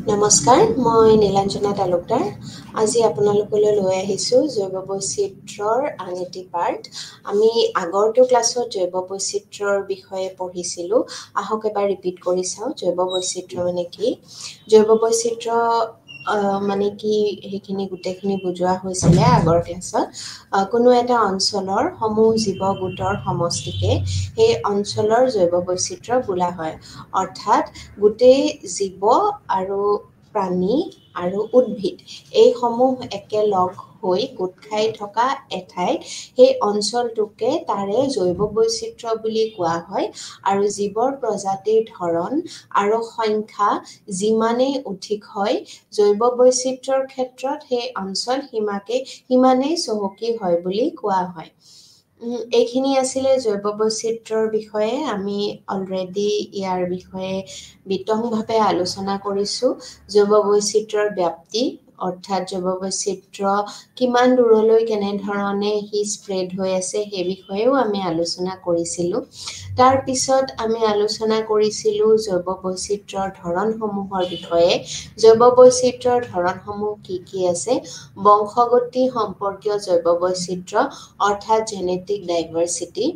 নমস্কাৰ, মই নীলাঞ্জনা তালুকদাৰ। আজি আপোনালোকলৈ লৈ আহিছোঁ জৈৱ বৈচিত্ৰ্যৰ আন এটি পাৰ্ট। আমি আগৰটো ক্লাছত জৈৱ বৈচিত্ৰ্যৰ বিষয়ে পঢ়িছিলোঁ। আহক এবাৰ ৰিপিট কৰি চাওঁ, জৈৱ বৈচিত্ৰ্য মানে কি? জৈৱ বৈচিত্ৰ্য মানে কি সেইখিনি গোটেইখিনি বুজোৱা হৈছিলে আগৰ ক্লাছত। কোনো এটা অঞ্চলৰ সমূহ জীৱ গোটৰ সমষ্টিকে সেই অঞ্চলৰ জৈৱ বৈচিত্ৰ্য বোলা হয়। অৰ্থাৎ গোটেই জীৱ আৰু প্ৰাণী আৰু উদ্ভিদ এইসমূহ একেলগ হৈ গোট খাই থকা এঠাইত সেই অঞ্চলটোকে তাৰে জৈৱ বৈচিত্ৰ্য বুলি কোৱা হয়। আৰু জীৱৰ প্ৰজাতিৰ ধৰণ আৰু সংখ্যা যিমানেই অধিক হয়, জৈৱ বৈচিত্ৰ্যৰ ক্ষেত্ৰত সেই অঞ্চল সিমানেই চহকী হয় বুলি কোৱা হয়। এইখিনি আছিলে জৈৱ বৈচিত্ৰ্যৰ বিষয়ে। আমি অলৰেডি ইয়াৰ বিষয়ে বিতংভাৱে আলোচনা কৰিছোঁ। জৈৱ বৈচিত্ৰ্যৰ ব্যাপ্তি অৰ্থাৎ জৈৱ বৈচিত্ৰ্য কিমান দূৰলৈ কেনেধৰণে সি স্প্ৰেড হৈ আছে সেই বিষয়েও আমি আলোচনা কৰিছিলোঁ। তাৰপিছত আমি আলোচনা কৰিছিলোঁ জৈৱ বৈচিত্ৰ্যৰ ধৰণসমূহৰ বিষয়ে। জৈৱ বৈচিত্ৰ্যৰ ধৰণসমূহ কি আছে? বংশগতি সম্পৰ্কীয় জৈৱ বৈচিত্ৰ্য অৰ্থাৎ জেনেটিক ডাইভাৰ্চিটি।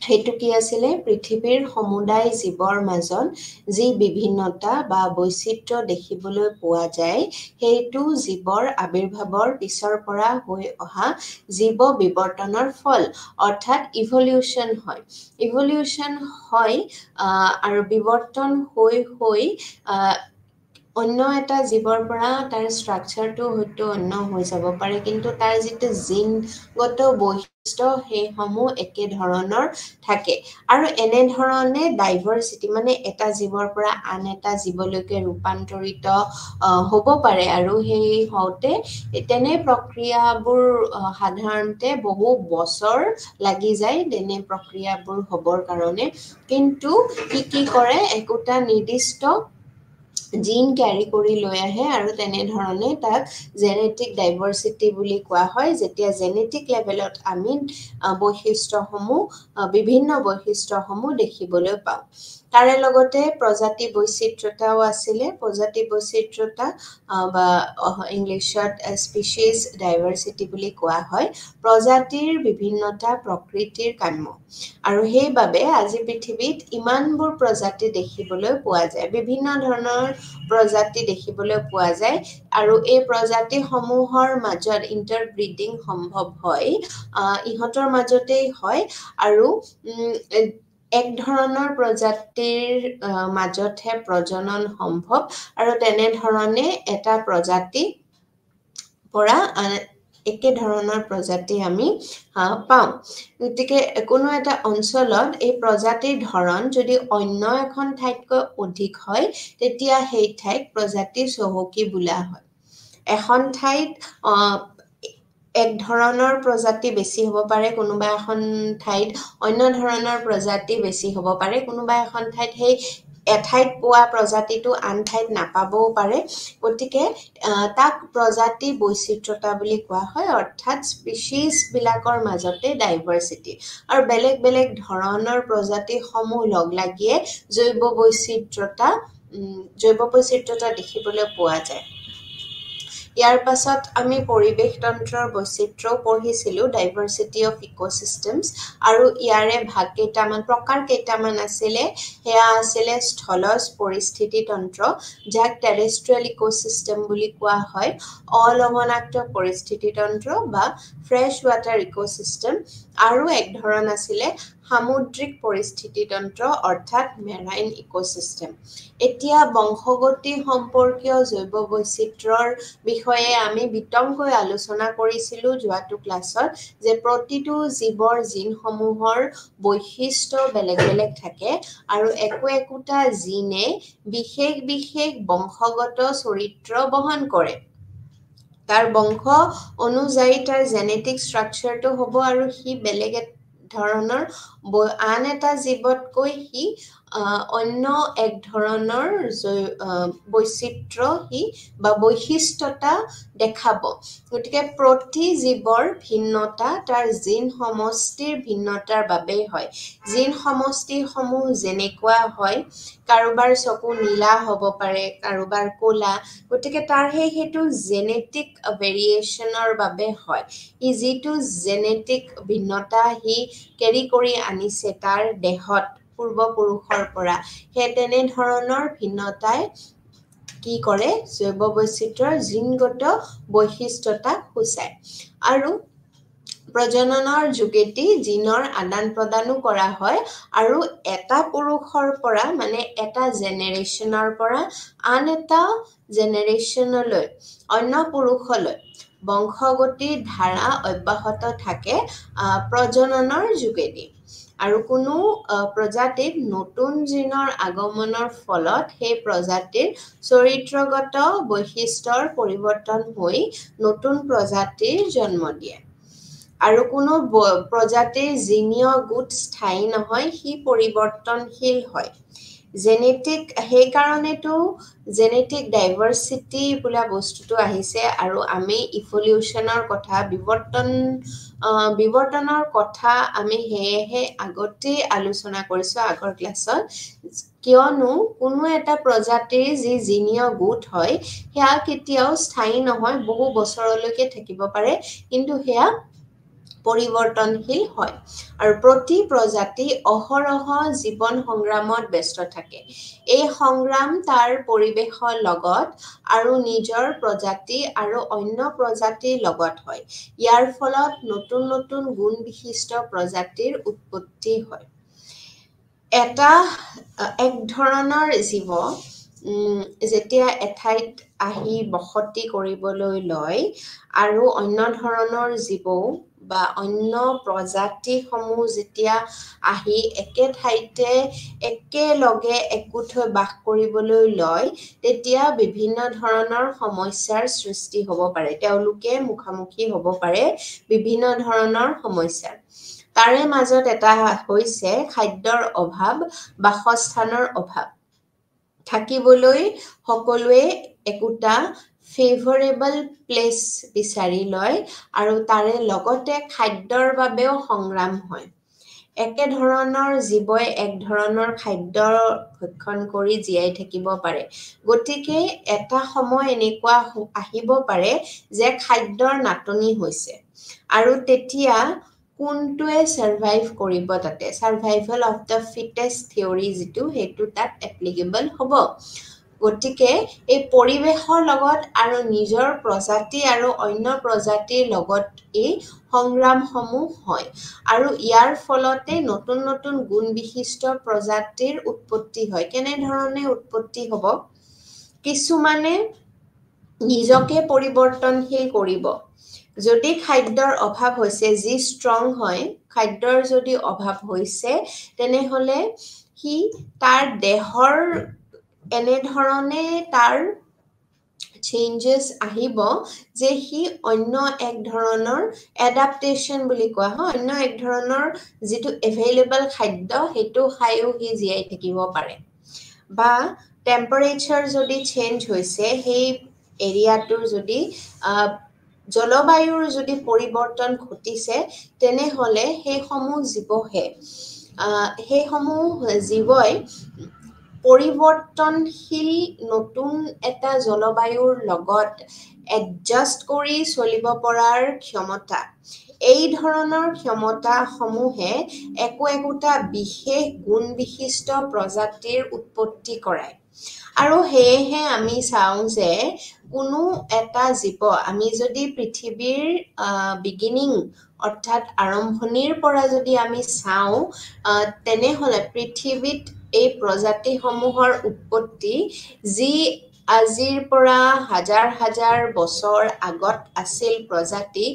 সেইটো কি আছিলে? পৃথিৱীৰ সমুদায় জীৱৰ মাজত যি বিভিন্নতা বা বৈচিত্ৰ্য দেখিবলৈ পোৱা যায়, সেইটো জীৱৰ আৱিৰ্ভাৱৰ পিছৰ পৰা হৈ অহা জীৱ বিৱৰ্তনৰ ফল, অৰ্থাৎ ইভলিউশ্যন হয়। ইভলিউশ্যন হয় আৰু বিৱৰ্তন হৈ অন্য এটা জীৱৰ পৰা তাৰ ষ্ট্ৰাকচাৰটো হয়তো অন্য হৈ যাব পাৰে, কিন্তু তাৰ যিটো জিনগত বৈশিষ্ট্য সেইসমূহ একেধৰণৰ থাকে। আৰু এনেধৰণে ডাইভাৰ্চিটি মানে এটা জীৱৰ পৰা আন এটা জীৱলৈকে ৰূপান্তৰিত হ'ব পাৰে। আৰু সেই হওঁতে তেনে প্ৰক্ৰিয়াবোৰ সাধাৰণতে বহু বছৰ লাগি যায় তেনে প্ৰক্ৰিয়াবোৰ হ'বৰ কাৰণে। কিন্তু কি কৰে, একোটা নিৰ্দিষ্ট জিন কেৰি কৰি লৈ আহে আৰু তেনেধৰণে তাক জেনেটিক ডাইভাৰ্চিটি বুলি কোৱা হয়। যেতিয়া জেনেটিক লেভেলত আমি বিভিন্ন বৈশিষ্ট্যসমূহ দেখিবলৈ পাওঁ। তাৰে লগতে প্ৰজাতি বৈচিত্ৰ্যতাও আছিলে। প্ৰজাতি বৈচিত্ৰ্যতা বা ইংলিছত স্পিচিজ ডাইভাৰ্চিটি বুলি কোৱা হয়। প্ৰজাতিৰ বিভিন্নতা প্ৰকৃতিৰ কাম্য, আৰু সেইবাবে আজি পৃথিৱীত ইমানবোৰ প্ৰজাতি দেখিবলৈ পোৱা যায়। বিভিন্ন ধৰণৰ প্ৰজাতি দেখিবলৈ পোৱা যায় আৰু এই প্ৰজাতিসমূহৰ মাজত ইণ্টাৰব্ৰিডিং সম্ভৱ হয়। ইহঁতৰ মাজতেই হয় আৰু এক ধৰণৰ প্ৰজাতিৰ মাজতহে প্ৰজনন সম্ভৱ, আৰু তেনেধৰণে এটা প্ৰজাতিৰ পৰা একেধৰণৰ প্ৰজাতি আমি পাওঁ। গতিকে কোনো এটা অঞ্চলত এই প্ৰজাতিৰ ধৰণ যদি অন্য এখন ঠাইতকৈ অধিক হয়, তেতিয়া সেই ঠাইক প্ৰজাতি চহকী বোলা হয়। এখন ঠাইত এক ধৰণৰ প্ৰজাতি বেছি হ'ব পাৰে, কোনোবা এখন ঠাইত অন্য ধৰণৰ প্ৰজাতি বেছি হ'ব পাৰে, কোনোবা এখন ঠাইত সেই এঠাইত পোৱা প্ৰজাতিটো আন ঠাইত নাপাবও পাৰে। গতিকে তাক প্ৰজাতি বৈচিত্ৰ্যতা বুলি কোৱা হয়, অৰ্থাৎ স্পিচিছবিলাকৰ মাজতে ডাইভাৰ্চিটি। আৰু বেলেগ বেলেগ ধৰণৰ প্ৰজাতিসমূহ লগ লাগিয়ে জৈৱ বৈচিত্ৰ্যতা দেখিবলৈ পোৱা যায়। ইয়াৰ পাছত আমি পৰিৱেশ তন্ত্ৰৰ বৈচিত্ৰ্যও পঢ়িছিলোঁ, ডাইভাৰ্চিটি অফ ইক'চিষ্টেমছ, আৰু ইয়াৰে প্ৰকাৰ কেইটামান আছিলে। সেয়া আছিলে স্থলজ পৰিস্থিতি তন্ত্ৰ, যাক টেৰেষ্ট্ৰিয়েল ইক'চিষ্টেম বুলি কোৱা হয়, অলৱণাক্ত পৰিস্থিতি তন্ত্ৰ বা ফ্ৰেছ ৱাটাৰ ইক'চিষ্টেম, আৰু এক ধৰণ আছিলে সামুদ্ৰিক পৰিস্থিতি তন্ত্ৰ অৰ্থাৎ মেৰাইন ইক'চিষ্টেম। এতিয়া বংশগতি সম্পৰ্কীয় জৈৱ বৈচিত্ৰ্যৰ বিষয়ে আমি বিতংকৈ আলোচনা কৰিছিলোঁ যোৱাটো ক্লাছত, যে প্ৰতিটো জীৱৰ জিনসমূহৰ বৈশিষ্ট্য বেলেগ বেলেগ থাকে আৰু একোটা জিনে বিশেষ বিশেষ বংশগত চৰিত্ৰ বহন কৰে। তাৰ বংশ অনুযায়ী তাৰ জেনেটিক ষ্ট্ৰাকচাৰটো হ'ব আৰু সি বেলেগ ধৰণৰ আন এটা জীৱতকৈ সি অন্য এক ধৰণৰ বৈচিত্ৰ্য সি বা বৈশিষ্ট্যতা দেখাব গতিকে প্ৰতি জীৱৰ ভিন্নতা তাৰ জিন সমষ্টিৰ ভিন্নতাৰ বাবেই হয় জিন সমষ্টিসমূহ যেনেকুৱা হয় কাৰোবাৰ চকু নীলা হ'ব পাৰে কাৰোবাৰ ক'লা গতিকে তাৰ সেইটো জেনেটিক ভেৰিয়েশ্যনৰ বাবে হয় ই যিটো জেনেটিক ভিন্নতা সি কেৰি কৰি আনিছে তাৰ দেহত পূৰ্বপুৰুষৰ পৰা সেই তেনেধৰণৰ ভিন্নতাই কি কৰে জৈৱ বৈচিত্ৰ্যৰ জিনগত বৈশিষ্ট্যতাক সূচায় আৰু প্ৰজননৰ যোগেদি জিনৰ আদান প্ৰদানো কৰা হয় আৰু এটা পুৰুষৰ পৰা মানে এটা জেনেৰেশ্যনৰ পৰা আন এটা জেনেৰেশ্যনলৈ অন্য পুৰুষলৈ বংশগতিৰ ধাৰা অব্যাহত থাকে প্ৰজননৰ যোগেদি আৰু কোনো প্ৰজাতিত নতুন জিনৰ আগমনৰ ফলত সেই প্ৰজাতিৰ চৰিত্ৰগত বৈশিষ্ট্যৰ পৰিৱৰ্তন হৈ নতুন প্ৰজাতিৰ জন্ম দিয়ে আৰু কোনো প্ৰজাতিৰ জিনীয় গোট স্থায়ী নহয় সি পৰিৱৰ্তনশীল হয় জেনেটিক সেইকাৰণেতো জেনেটিক ডাইভাৰ্চিটি বোলা বস্তুটো আহিছে আৰু আমি ইভলিউশ্যনৰ কথা বিৱৰ্তনৰ কথা আমি সেয়েহে আগতেই আলোচনা কৰিছোঁ আগৰ ক্লাছত কিয়নো কোনো এটা প্ৰজাতিৰ যি জিনীয় গোট হয় সেয়া কেতিয়াও স্থায়ী নহয় বহু বছৰলৈকে থাকিব পাৰে কিন্তু সেয়া পৰিৱৰ্তনশীল হয় আৰু প্ৰতি প্ৰজাতি অহৰহ জীৱন সংগ্ৰামত ব্যস্ত থাকে এই সংগ্ৰাম তাৰ পৰিৱেশৰ লগত আৰু নিজৰ প্ৰজাতি আৰু অন্য প্ৰজাতিৰ লগত হয় ইয়াৰ ফলত নতুন নতুন গুণ বিশিষ্ট প্ৰজাতিৰ উৎপত্তি হয় এক ধৰণৰ জীৱ যেতিয়া এঠাইত আহি বসতি কৰিবলৈ লয় আৰু অন্য ধৰণৰ জীৱও বা অন্য প্ৰজাতিসমূহ যেতিয়া আহি একে ঠাইতে একেলগে একগোট হৈ বাস কৰিবলৈ লয় তেতিয়া বিভিন্ন ধৰণৰ সমস্যাৰ সৃষ্টি হ'ব পাৰে তেওঁলোকে মুখামুখি হ'ব পাৰে বিভিন্ন ধৰণৰ সমস্যাৰ তাৰে মাজত এটা হৈছে খাদ্যৰ অভাৱ বাসস্থানৰ অভাৱ থাকিবলৈ সকলোৱে একোটা ফেভৰেবল প্লেচ বিচাৰি লয় আৰু তাৰে লগতে খাদ্যৰ বাবেও সংগ্ৰাম হয় একে ধৰণৰ জীৱই এক ধৰণৰ খাদ্য ভক্ষণ কৰি জীয়াই থাকিব পাৰে গতিকে এটা সময় এনেকুৱা আহিব পাৰে যে খাদ্যৰ নাটনি হৈছে আৰু তেতিয়া কোনটোৱে সাৰ্ভাইভ কৰিব তাতে সাৰ্ভাইভেল অফ দ্য ফিটেষ্ট থিয়ৰী যিটো সেইটো তাত এপ্লিকেবল হ'ব গতিকে এই পৰিৱেশৰ লগত আৰু নিজৰ প্ৰজাতি আৰু অন্য প্ৰজাতিৰ লগত এই সংগ্ৰামসমূহ হয় আৰু ইয়াৰ ফলতে নতুন নতুন গুণ বিশিষ্ট প্ৰজাতিৰ উৎপত্তি হয় কেনেধৰণে উৎপত্তি হ'ব কিছুমানে নিজকে পৰিৱৰ্তনশীল কৰিব যদি খাদ্যৰ অভাৱ হৈছে যি ষ্ট্ৰং হয় খাদ্যৰ যদি অভাৱ হৈছে তেনেহলে সি তাৰ দেহৰ এনেধৰণে তাৰ চেঞ্জেছ আহিব যে সি অন্য এক ধৰণৰ এডাপ্টেশ্যন বুলি কোৱা হয় অন্য এক ধৰণৰ যিটো এভেইলেবল খাদ্য সেইটো খাইও সি জীয়াই থাকিব পাৰে বা টেম্পাৰেচাৰ যদি চেঞ্জ হৈছে সেই এৰিয়াটোৰ যদি জলবায়ুৰ যদি পৰিৱৰ্তন ঘটিছে তেনেহলে সেইসমূহ জীৱই পৰিৱৰ্তনশীল নতুন এটা জলবায়ুৰ লগত এডজাষ্ট কৰি চলিব পৰাৰ ক্ষমতা এই ধৰণৰ ক্ষমতাসমূহে একোটা বিশেষ গুণ বিশিষ্ট প্ৰজাতিৰ উৎপত্তি কৰায় আৰু সেয়েহে আমি চাওঁ যে কোনো এটা জীৱ আমি যদি পৃথিৱীৰ বিগিনিং অৰ্থাৎ আৰম্ভণিৰ পৰা যদি আমি চাওঁ তেনেহলে পৃথিৱীত এই প্ৰজাতিসমূহৰ উৎপত্তি যি আজিৰ পৰা হাজাৰ হাজাৰ বছৰ আগত আছিল প্ৰজাতি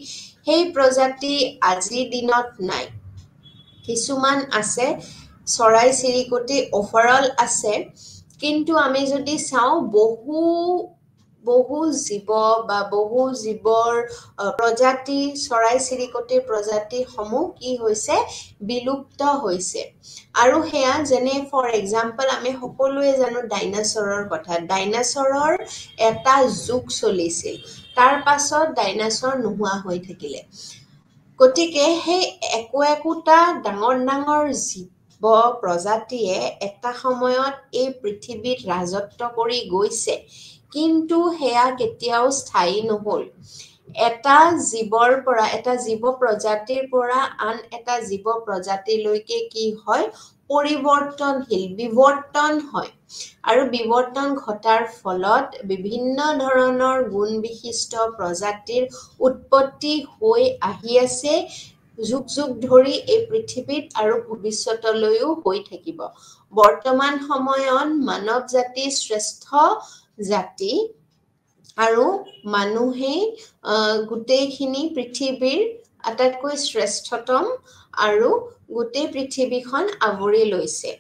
সেই প্ৰজাতি আজিৰ দিনত নাই কিছুমান আছে চৰাই চিৰিকটি ওভাৰঅল আছে কিন্তু আমি যদি চাওঁ বহু বহু জীৱ বা বহু জীৱৰ প্ৰজাতি চৰাই চিৰিকটিৰ প্ৰজাতিসমূহ কি হৈছে বিলুপ্ত হৈছে আৰু সেয়া যেনে ফৰ এক্সাম্পল আমি সকলোৱে জানো ডাইনাছৰৰ কথা ডাইনাছৰৰ এটা যুগ চলিছিল তাৰ পাছত ডাইনাছৰ নোহোৱা হৈ থাকিলে গতিকে সেই একোটা ডাঙৰ ডাঙৰ জীৱ প্ৰজাতিয়ে এটা সময়ত এই পৃথিৱীত ৰাজত্ব কৰি গৈছে কিন্তু সেয়া কেতিয়াও স্থায়ী নহল এটা জীৱৰ পৰা এটা জীৱ প্ৰজাতিৰ পৰা আন এটা জীৱ প্ৰজাতিলৈকে কি হয় পৰিৱৰ্তনশীল বিৱৰ্তন হয় আৰু বিৱৰ্তন ঘটাৰ ফলত বিভিন্ন ধৰণৰ গুণ বিশিষ্ট প্ৰজাতিৰ উৎপত্তি হৈ আহি আছে যুগ যুগ ধৰি এই পৃথিৱীত আৰু ভৱিষ্যতলৈও হৈ থাকিব বৰ্তমান সময়ত মানৱ জাতি শ্ৰেষ্ঠ জাতি আৰু মানুহে গোটেইখিনি পৃথিৱীৰ আটাইতকৈ শ্ৰেষ্ঠতম আৰু গোটেই পৃথিৱীখন আৱৰি লৈছে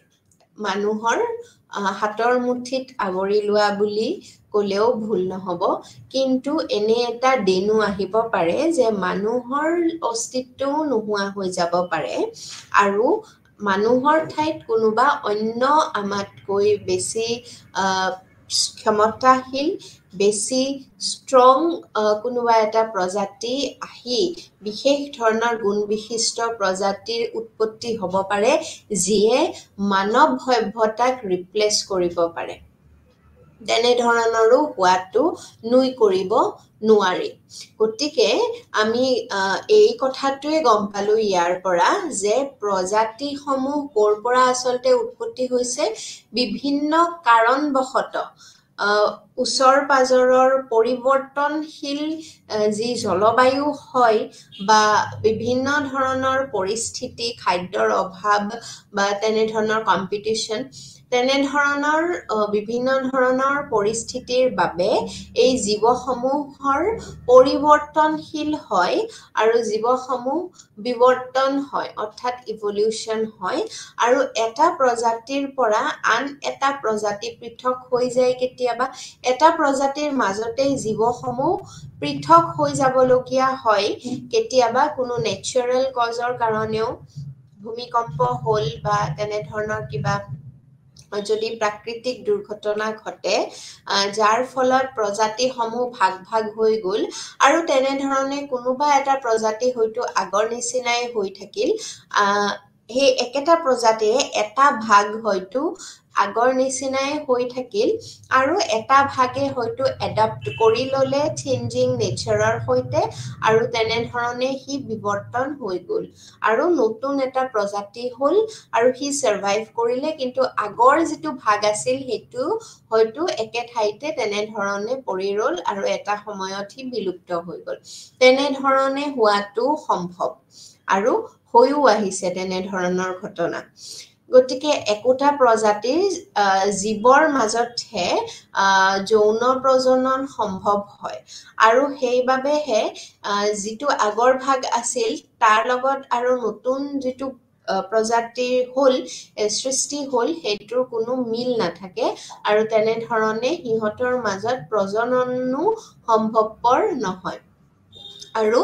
মানুহৰ হাতৰ মুঠিত আৱৰি লোৱা বুলি ক'লেও ভুল নহব কিন্তু এনে এটা দিনো আহিব পাৰে যে মানুহৰ অস্তিত্বও নোহোৱা হৈ যাব পাৰে আৰু মানুহৰ ঠাইত কোনোবা অন্য আমাতকৈ বেছি ক্ষমতাশীল বেছি ষ্ট্ৰং কোনোবা এটা প্ৰজাতি আহি বিশেষ ধৰণৰ গুণ বিশিষ্ট প্ৰজাতিৰ উৎপত্তি হ'ব পাৰে যিয়ে মানৱ সভ্যতাক ৰিপ্লেচ কৰিব পাৰে তেনেধৰণৰো হোৱাটো নুই কৰিব নোৱাৰি গতিকে আমি এই কথাটোৱে গম পালো ইয়াৰ পৰা যে প্ৰজাতিসমূহ ক'ৰ পৰা আচলতে উৎপত্তি হৈছে বিভিন্ন কাৰণবশতঃ ওচৰ পাজৰৰ পৰিৱৰ্তনশীল যি জলবায়ু হয় বা বিভিন্ন ধৰণৰ পৰিস্থিতি খাদ্যৰ অভাৱ বা তেনেধৰণৰ কম্পিটিশ্যন তেনেধৰণৰ বিভিন্ন ধৰণৰ পৰিস্থিতিৰ বাবে এই জীৱসমূহৰ পৰিৱৰ্তনশীল হয় আৰু জীৱসমূহ বিৱৰ্তন হয় অৰ্থাৎ ইভলিউশ্যন হয় আৰু এটা প্ৰজাতিৰ পৰা আন এটা প্ৰজাতি পৃথক হৈ যায় কেতিয়াবা এটা প্ৰজাতিৰ মাজতে জীৱসমূহ পৃথক হৈ যাবলগীয়া হয় কেতিয়াবা কোনো নেচাৰেল কজৰ কাৰণেও ভূমিকম্প হ'ল বা তেনেধৰণৰ কিবা যদি প্ৰাকৃতিক দুৰ্ঘটনা ঘটে যাৰ ফলত প্ৰজাতিসমূহ ভাগ ভাগ হৈ গ'ল আৰু তেনেধৰণে কোনোবা এটা প্ৰজাতি হয়তো আগৰ নিচিনাই হৈ থাকিল সেই একেটা প্ৰজাতিয়ে এটা ভাগ হয়তো আগৰ নিচিনাই হৈ থাকিল আৰু এটা ভাগে হয়তো এডাপ্ট কৰি ল'লে চেঞ্জিং নেচাৰৰ সৈতে আৰু তেনেধৰণে সি বিৱৰ্তন হৈ গ'ল আৰু নতুন এটা প্ৰজাতি হ'ল আৰু সি সাৰ্ভাইভ কৰিলে কিন্তু আগৰ যিটো ভাগ আছিল সেইটো হয়তো একে ঠাইতে তেনেধৰণে পৰি ৰ'ল আৰু এটা সময়ত সি বিলুপ্ত হৈ গ'ল তেনেধৰণে হোৱাটো সম্ভৱ আৰু হৈও আহিছে তেনেধৰণৰ ঘটনা গতিকে একোটা প্ৰজাতিৰ জীৱৰ মাজতহে যৌন প্ৰজনন সম্ভৱ হয় আৰু সেইবাবেহে যিটো আগৰ ভাগ আছিল তাৰ লগত আৰু নতুন যিটো প্ৰজাতিৰ হ'ল সৃষ্টি হ'ল সেইটোৰ কোনো মিল নাথাকে আৰু তেনেধৰণে সিহঁতৰ মাজত প্ৰজননো সম্ভৱপৰ নহয় আৰু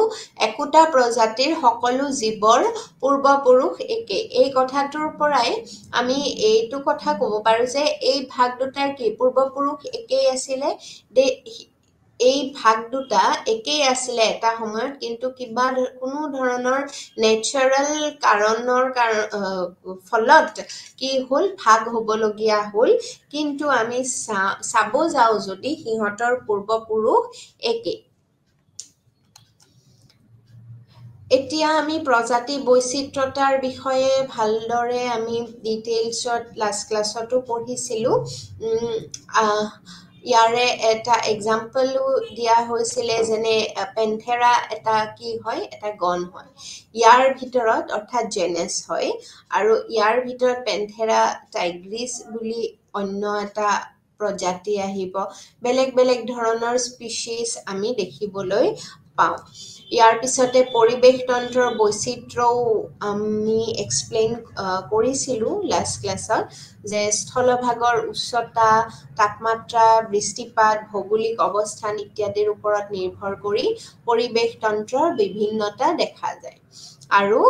একোটা প্ৰজাতিৰ সকলো জীৱৰ পূৰ্বপুৰুষ একে এই কথাটোৰ পৰাই আমি এইটো কথা ক'ব পাৰো যে এই ভাগ দুটাৰ কি পূৰ্বপুৰুষ একেই আছিলে এই ভাগ দুটা একেই আছিলে এটা সময়ত কিন্তু কিবা কোনো ধৰণৰ নেচাৰেল কাৰণৰ ফলত কি হ'ল ভাগ হ'বলগীয়া হ'ল কিন্তু আমি চাব যাওঁ যদি সিহঁতৰ পূৰ্বপুৰুষ একেই এতিয়া আমি প্ৰজাতি বৈচিত্ৰতাৰ বিষয়ে ভালদৰে আমি ডিটেইলছত লাষ্ট ক্লাছতো পঢ়িছিলোঁ ইয়াৰে এটা এক্সাম্পলো দিয়া হৈছিলে যেনে পেন্থেৰা এটা কি হয় এটা গণ হয় ইয়াৰ ভিতৰত অৰ্থাৎ জেনেছ হয় আৰু ইয়াৰ ভিতৰত পেন্থেৰা টাইগ্ৰিছ বুলি অন্য এটা প্ৰজাতি আহিব বেলেগ বেলেগ ধৰণৰ স্পিচিছ আমি দেখিবলৈ পাওঁ ইয়াৰ পিছতে পৰিবেশ তন্ত্ৰৰ বৈচিত্ৰ্যও আমি এক্সপ্লেইন কৰিছিলোঁ লাষ্ট ক্লাছত যে স্থলভাগৰ উচ্চতা তাপমাত্ৰা বৃষ্টিপাত ভৌগোলিক অৱস্থান ইত্যাদিৰ ওপৰত নিৰ্ভৰ কৰি পৰিবেশ তন্ত্ৰৰ বিভিন্নতা দেখা যায় আৰু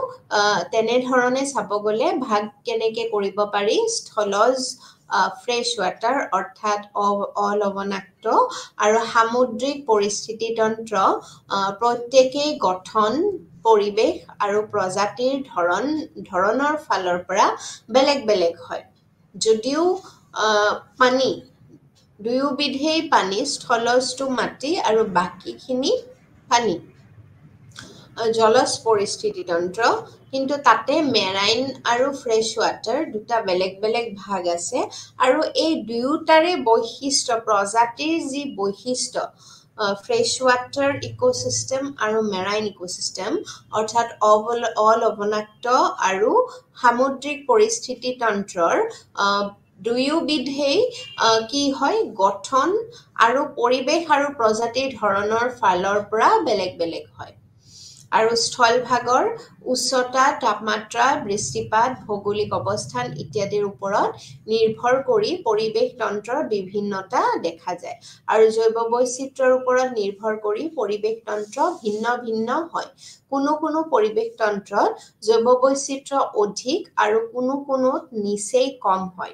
তেনেধৰণে চাব গ'লে ভাগ কেনেকৈ কৰিব পাৰি স্থলজ ফ্ৰেছ ৱাটাৰ অৰ্থাৎ অলৱণাক্ত আৰু সামুদ্ৰিক পৰিস্থিতি তন্ত্ৰ প্ৰত্যেকেই গঠন পৰিৱেশ আৰু প্ৰজাতিৰ ধৰণৰ ফালৰ পৰা বেলেগ বেলেগ হয় যদিও পানী দুয়োবিধেই পানী স্থলজটো মাটি আৰু বাকীখিনি পানী জলজ পৰিস্থিতি তন্ত্ৰ কিন্তু তাতে মেৰাইন আৰু ফ্ৰেছ ৱাটাৰ দুটা বেলেগ বেলেগ ভাগ আছে আৰু এই দুয়োটাৰে বৈশিষ্ট্য প্ৰজাতিৰ যি বৈশিষ্ট্য ফ্ৰেছ ৱাটাৰ ইক'চিষ্টেম আৰু মেৰাইন ইক'চিষ্টেম অৰ্থাৎ অলৱণাক্ত আৰু সামুদ্ৰিক পৰিস্থিতি তন্ত্ৰৰ দুয়োবিধেই কি হয় গঠন আৰু পৰিৱেশ আৰু প্ৰজাতিৰ ধৰণৰ ফালৰ পৰা বেলেগ বেলেগ হয় আৰু স্থলভাগৰ উচ্চতা তাপমাত্ৰা বৃষ্টিপাত ভৌগোলিক অৱস্থান ইত্যাদিৰ ওপৰত নিৰ্ভৰ কৰি পৰিৱেশ তন্ত্ৰৰ বিভিন্নতা দেখা যায় আৰু জৈৱ বৈচিত্ৰ্যৰ ওপৰত নিৰ্ভৰ কৰি পৰিৱেশ তন্ত্ৰ ভিন্ন ভিন্ন হয় কোনো পৰিৱেশ তন্ত্ৰত জৈৱ বৈচিত্ৰ্য অধিক আৰু কোনো নিচেই কম হয়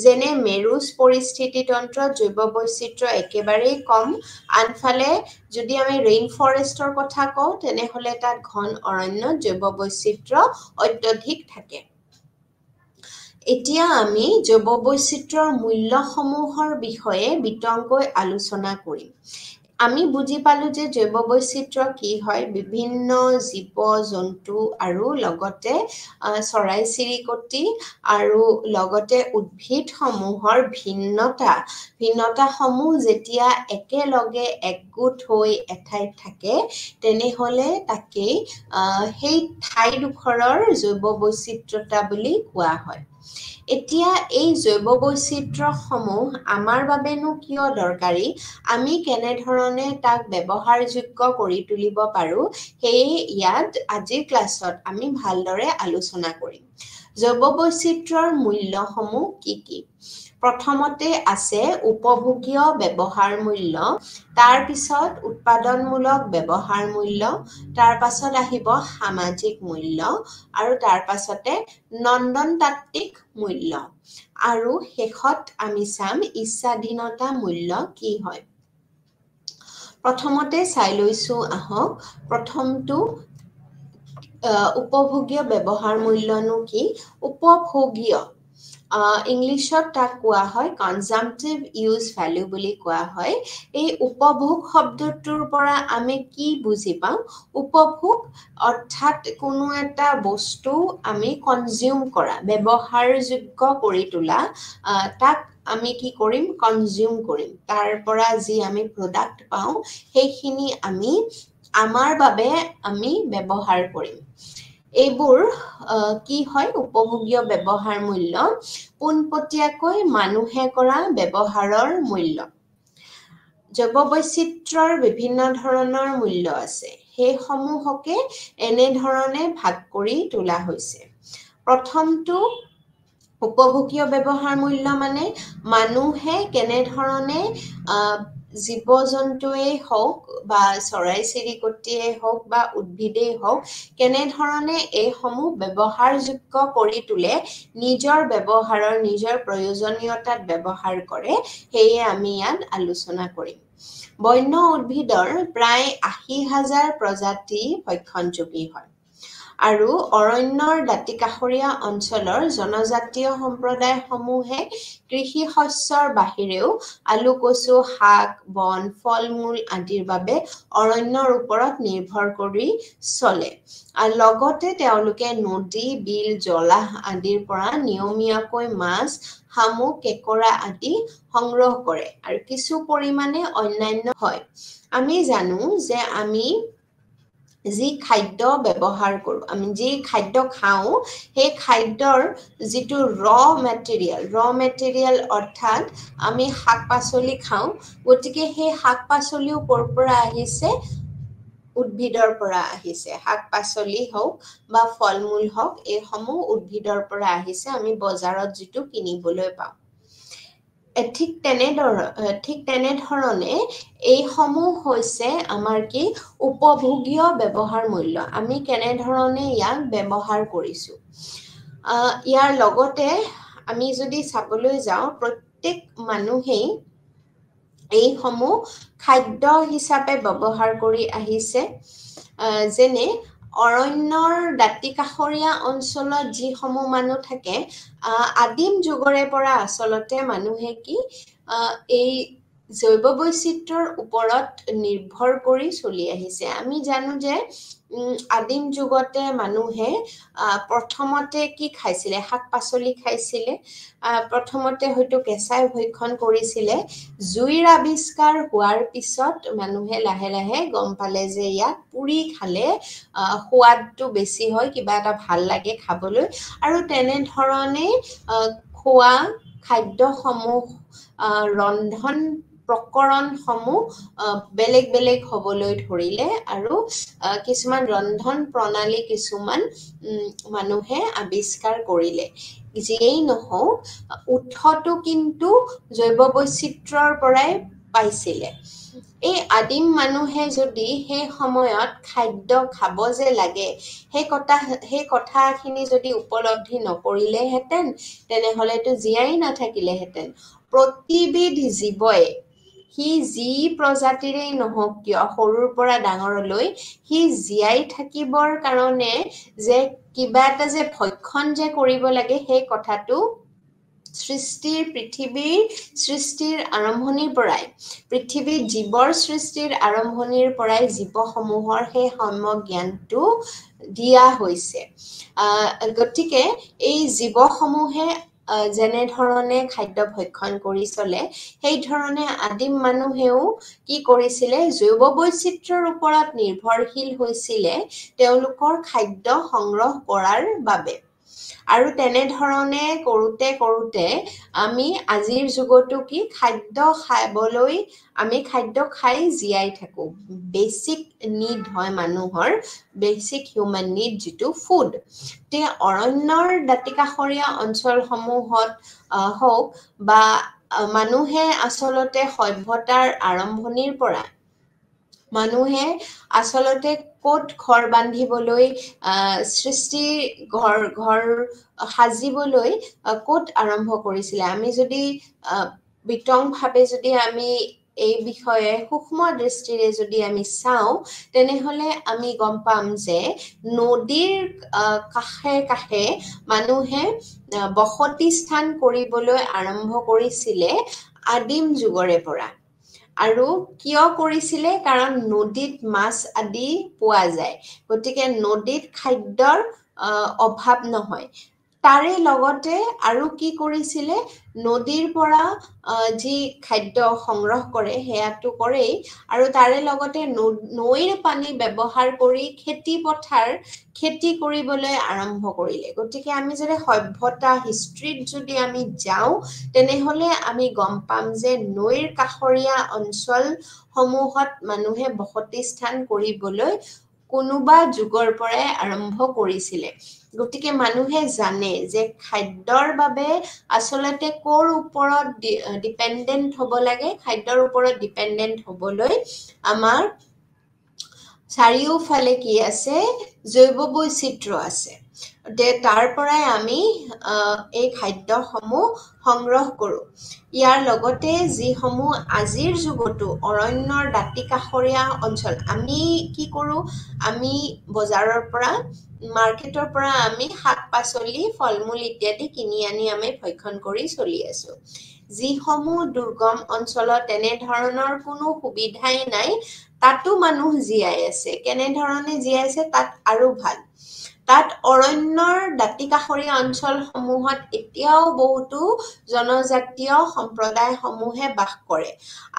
যেনে মেৰুজ পৰিস্থিতি তন্ত্ৰত জৈৱ বৈচিত্ৰ্য একেবাৰেই কম আনফালে যদি আমি ৰেইন ফৰেষ্টৰ কথা কওঁ তেনেহ'লে তাত ঘন অৰণ্যত জৈৱ বৈচিত্ৰ্য অত্যধিক থাকে এতিয়া আমি জৈৱ বৈচিত্ৰ্যৰ মূল্যসমূহৰ বিষয়ে বিতংকৈ আলোচনা কৰিম আমি বুজি পালো যে জৈৱ বৈচিত্ৰ্য কি হয় বিভিন্ন জীৱ জন্তু আৰু লগতে চৰাই চিৰিকটি আৰু লগতে উদ্ভিদসমূহৰ ভিন্নতাসমূহ যেতিয়া একেলগে একগোট হৈ এঠাইত থাকে তেনেহ'লে তাকেই সেই ঠাইডোখৰৰ জৈৱ বৈচিত্ৰ্যতা বুলি কোৱা হয় এতিয়া এই জৈৱ বৈচিত্ৰ্যসমূহ আমাৰ বাবেনো কিয় দৰকাৰী আমি কেনেধৰণে তাক ব্যৱহাৰযোগ্য কৰি তুলিব পাৰোঁ সেয়ে ইয়াত আজিৰ ক্লাছত আমি ভালদৰে আলোচনা কৰিম জৈৱ বৈচিত্ৰ্যৰ মূল্যসমূহ কি কি প্ৰথমতে আছে উপভোগীয় ব্যৱহাৰ মূল্য তাৰ পিছত উৎপাদনমূলক ব্যৱহাৰ মূল্য তাৰ পাছত আহিব সামাজিক মূল্য আৰু তাৰ পাছতে নন্দনতাত্ত্বিক মূল্য আৰু শেষত আমি চাম ইচ্ছাধীনতা মূল্য কি হয় প্ৰথমতে চাই লৈছো আহক প্ৰথমটো উপভোগীয় ব্যৱহাৰ মূল্যনো কি উপভোগীয় ইংলিছত তাক কোৱা হয় কনজাম্পটিভ ইউজ ভ্যালু বুলি কোৱা হয় এই উপভোগ শব্দটোৰ পৰা আমি কি বুজি পাওঁ উপভোগ অৰ্থাৎ কোনো এটা বস্তু আমি কনজিউম কৰা ব্যৱহাৰযোগ্য কৰি তোলা তাক আমি কি কৰিম কনজিউম কৰিম তাৰ পৰা যি আমি প্ৰডাক্ট পাওঁ সেইখিনি আমি আমাৰ বাবে আমি ব্যৱহাৰ কৰিম এইবোৰ কি হয় উপভোগীয় ব্যৱহাৰ মূল্য পোনপটীয়াকৈ মানুহে কৰা ব্যৱহাৰৰ মূল্য জৈৱ বৈচিত্ৰ্যৰ বিভিন্ন ধৰণৰ মূল্য আছে সেইসমূহকে এনেধৰণে ভাগ কৰি তোলা হৈছে প্ৰথমটো উপভোগীয় ব্যৱহাৰ মূল্য মানে মানুহে কেনেধৰণে জীৱ জন্তুৱেই হওক বা চৰাই চিৰিকটিয়েই হওক বা উদ্ভিদেই হওক কেনেধৰণে এইসমূহ ব্যৱহাৰযোগ্য কৰি তোলে নিজৰ ব্যৱহাৰৰ নিজৰ প্ৰয়োজনীয়তাত ব্যৱহাৰ কৰে সেয়ে আমি ইয়াত আলোচনা কৰিম বন্য উদ্ভিদৰ প্ৰায় ৮০,০০০ প্ৰজাতি ভক্ষণযোগ্য হয় আৰু অৰণ্যৰ দাঁতিকাষৰীয়া অঞ্চলৰ জনজাতীয় সম্প্ৰদায়সমূহে কৃষি শস্যৰ বাহিৰেও আলু কচু শাক বন ফল-মূল আদিৰ বাবে অৰণ্যৰ ওপৰত নিৰ্ভৰ কৰি চলে আৰু লগতে তেওঁলোকে নদী বিল জলাহ আদিৰ পৰা নিয়মীয়াকৈ মাছ শামুক কেঁকোৰা আদি সংগ্ৰহ কৰে আৰু কিছু পৰিমাণে অন্যান্য হয় আমি জানো যে আমি যি খাদ্য ব্যৱহাৰ কৰো আমি যি খাদ্য খাওঁ সেই খাদ্যৰ যিটো ৰ মেটেৰিয়েল অৰ্থাৎ আমি শাক পাচলি খাওঁ গতিকে সেই শাক পাচলিও ক'ৰ পৰা আহিছে উদ্ভিদৰ পৰা আহিছে শাক পাচলি হওক বা ফল মূল হওক এই সমূহ উদ্ভিদৰ পৰা আহিছে আমি বজাৰত যেটো কিনিবলৈ পাওঁ ঠিক তেনেধৰণে এই সমূহ হৈছে আমাৰ কি উপভোগীয় ব্যৱহাৰ মূল্য আমি কেনেধৰণে ইয়াক ব্যৱহাৰ কৰিছো ইয়াৰ লগতে আমি যদি চাবলৈ যাওঁ প্ৰত্যেক মানুহেই এই সমূহ খাদ্য হিচাপে ব্যৱহাৰ কৰি আহিছে যেনে অৰণ্যৰ দাঁতিকাষৰীয়া অঞ্চলত যিসমূহ মানুহ থাকে আদিম যুগৰে পৰা আচলতে মানুহে কি এই জৈৱ বৈচিত্ৰ্যৰ ওপৰত নিৰ্ভৰ কৰি চলি আহিছে আমি জানো যে আদিম যুগতে মানুহে প্ৰথমতে কি খাইছিলে শাক পাচলি খাইছিলে প্ৰথমতে হয়তো কেঁচাই ভক্ষণ কৰিছিলে জুইৰ আৱিষ্কাৰ হোৱাৰ পিছত মানুহে লাহে লাহে গম পালে যে ইয়াক পুৰি খালে সোৱাদটো বেছি হয় কিবা এটা ভাল লাগে খাবলৈ আৰু তেনেধৰণে খোৱা খাদ্যসমূহ ৰন্ধন প্ৰকৰণসমূহ বেলেগ বেলেগ হ'বলৈ ধৰিলে আৰু কিছুমান ৰন্ধন প্ৰণালী কিছুমান মানুহে আৱিষ্কাৰ কৰিলে যিয়েই নহওক উৎসটো কিন্তু জৈৱ বৈচিত্ৰ্যৰ পৰাই পাইছিলে এই আদিম মানুহে যদি সেই সময়ত খাদ্য খাব যে লাগে সেই কথাখিনি যদি উপলব্ধি নকৰিলেহেঁতেন তেনেহলেতো জীয়াই নাথাকিলেহেঁতেন প্ৰতিবিধ জীৱই সি যি প্ৰজাতিৰেই নহওক কিয় সৰুৰ পৰা ডাঙৰলৈ সি জীয়াই থাকিবৰ কাৰণে যে কিবা এটা যে ভক্ষণ যে কৰিব লাগে সেই কথাটো পৃথিৱীৰ সৃষ্টিৰ আৰম্ভণিৰ পৰাই পৃথিৱীৰ জীৱৰ সৃষ্টিৰ আৰম্ভণিৰ পৰাই জীৱসমূহৰ সেই সম্যক জ্ঞানটো দিয়া হৈছে গতিকে এই জীৱসমূহে যেনেধৰণে খাদ্য ভক্ষণ কৰি চলে সেই ধৰণে আদিম মানুহেও কি কৰিছিলে জৈৱ বৈচিত্ৰ্যৰ ওপৰত নিৰ্ভৰশীল হৈছিলে তেওঁলোকৰ খাদ্য সংগ্ৰহ কৰাৰ বাবে আৰু তেনেধৰণে কৰোতে আমি আজিৰ যুগতো কি খাদ্য খাবলৈ আমি খাদ্য খাই জীয়াই থাকো বেসিক নিড হয় মানুহৰ বেসিক হিউম্যান নিড যেটো ফুড তে অৰণ্যৰ দাঁতিকাষৰীয়া অঞ্চলসমূহত হওক বা মানুহে আচলতে সভ্যতাৰ আৰম্ভণিৰ পৰা মানুহে আচলতে কোট ঘৰ বান্ধিবলৈ সৃষ্টি ঘৰ সাজিবলৈ কোট আৰম্ভ কৰিছিলে আমি যদি বিতংভাৱে যদি আমি এই বিষয়ে সূক্ষ্ম দৃষ্টিৰে যদি আমি চাওঁ তেনেহলে আমি গম পাম যে নদীৰ কাষে কাষে মানুহে বসতি স্থান কৰিবলৈ আৰম্ভ কৰিছিলে আদিম যুগৰে পৰা আৰু কিয় কৰিছিলে কাৰণ নদীত মাছ আদি পোৱা যায় গতিকে নদীত খাদ্যৰ অভাৱ নহয় তাৰে লগতে আৰু কি কৰিছিলে নদীৰ পৰা যি খাদ্য সংগ্ৰহ কৰে হেয়াটো কৰেই আৰু তাৰে লগতে নৈৰ পানী ব্যৱহাৰ কৰি খেতি কৰিবলৈ আৰম্ভ কৰিলে গতিকে আমি যদি সভ্যতা হিষ্ট্ৰীত যদি আমি যাওঁ তেনেহলে আমি গম পাম যে নৈৰ কাষৰীয়া অঞ্চল সমূহত মানুহে বসতি স্থান কৰিবলৈ কোনোবা যুগৰ পৰাই আৰম্ভ কৰিছিলে গতিকে মানুহে জানে যে খাদ্যৰ বাবে আচলতে কোৰ ওপৰত ডিপেন্ডেন্ট হ'ব লাগে খাদ্যৰ ওপৰত ডিপেন্ডেন্ট হ'বলৈ আমাৰ চাৰিওফালে কি আছে জৈৱ বৈচিত্ৰ্য আছে তাৰ পৰাই আমি এই খাদ্যসমূহ সংগ্ৰহ কৰো ইয়াৰ লগতে যিসমূহ আজিৰ যুগতো অৰণ্যৰ দাঁতিকাষৰীয়া অঞ্চল আমি কি কৰো আমি বজাৰৰ পৰা মাৰ্কেটৰ পৰা আমি শাক পাচলি ফল মূল ইত্যাদি কিনি আনি আমি ভক্ষণ কৰি চলি আছো যিসমূহ দুৰ্গম অঞ্চলত তেনে ধৰণৰ কোনো সুবিধাই নাই তাতো মানুহ জীয়াই আছে কেনেধৰণে জীয়াই আছে তাত আৰু ভাল তাত অৰণ্যৰ দাঁতিকাষৰীয়া অঞ্চলসমূহত এতিয়াও বহুতো জনজাতীয় সম্প্ৰদায়সমূহে বাস কৰে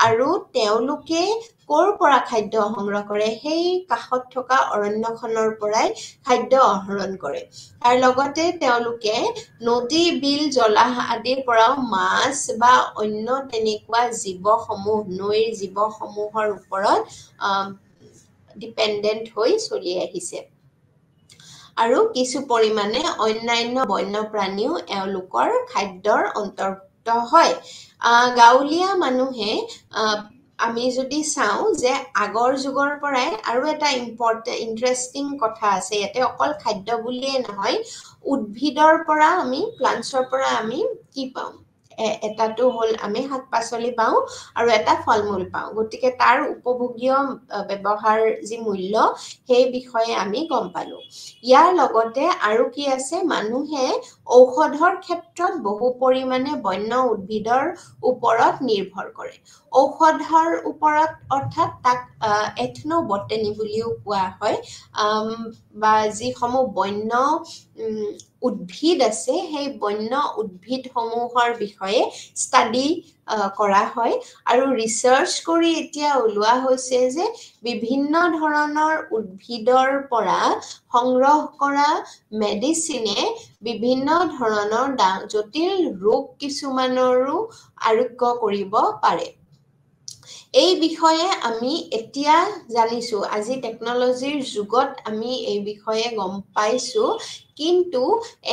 আৰু তেওঁলোকে ক'ৰ পৰা খাদ্য সংগ্ৰহ কৰে সেই কাষত থকা অৰণ্যখনৰ পৰাই খাদ্য আহৰণ কৰে তাৰ লগতে তেওঁলোকে নদী বিল জলাহ আদিৰ পৰাও মাছ বা অন্য তেনেকুৱা জীৱসমূহ নৈৰ জীৱসমূহৰ ওপৰত ডিপেন্ডেন্ট হৈ চলি আহিছে আৰু কিছু পৰিমাণে অন্যান্য বন্যপ্ৰাণীও এওঁলোকৰ খাদ্যৰ অন্তৰ্ভুক্ত হয় গাঁৱলীয়া মানুহে আমি যদি চাওঁ যে আগৰ যুগৰ পৰাই আৰু এটা ইন্টাৰেষ্টিং কথা আছে ইয়াতে অকল খাদ্য বুলিয়ে নহয় উদ্ভিদৰ পৰা আমি প্লান্টছৰ পৰা আমি কি পাওঁ এটাটো হ'ল আমি শাক পাচলি পাওঁ আৰু এটা ফল মূল পাওঁ গতিকে তাৰ উপভোগীয় ব্যৱহাৰ যি মূল্য সেই বিষয়ে আমি গম পালো ইয়াৰ লগতে আৰু কি আছে মানুহে ঔষধৰ ক্ষেত্ৰত বহু পৰিমাণে বন্য উদ্ভিদৰ ওপৰত নিৰ্ভৰ কৰে ঔষধৰ ওপৰত অৰ্থাৎ তাক এথনোবটেনি বুলিও কোৱা হয় বা যিসমূহ বন্য উদ্ভিদ আছে সেই বন্য উদ্ভিদসমূহৰ বিষয়ে ষ্টাডি কৰা হয় আৰু ৰিচাৰ্চ কৰি এতিয়া ওলোৱা হৈছে যে বিভিন্ন ধৰণৰ উদ্ভিদৰ পৰা সংগ্ৰহ কৰা মেডিচিনে বিভিন্ন ধৰণৰ জটিল ৰোগ কিছুমানৰো আৰোগ্য কৰিব পাৰে এই বিষয়ে আমি এতিয়া জানিছো আজি টেকনলজিৰ যুগত আমি এই বিষয়ে গম পাইছো কিন্তু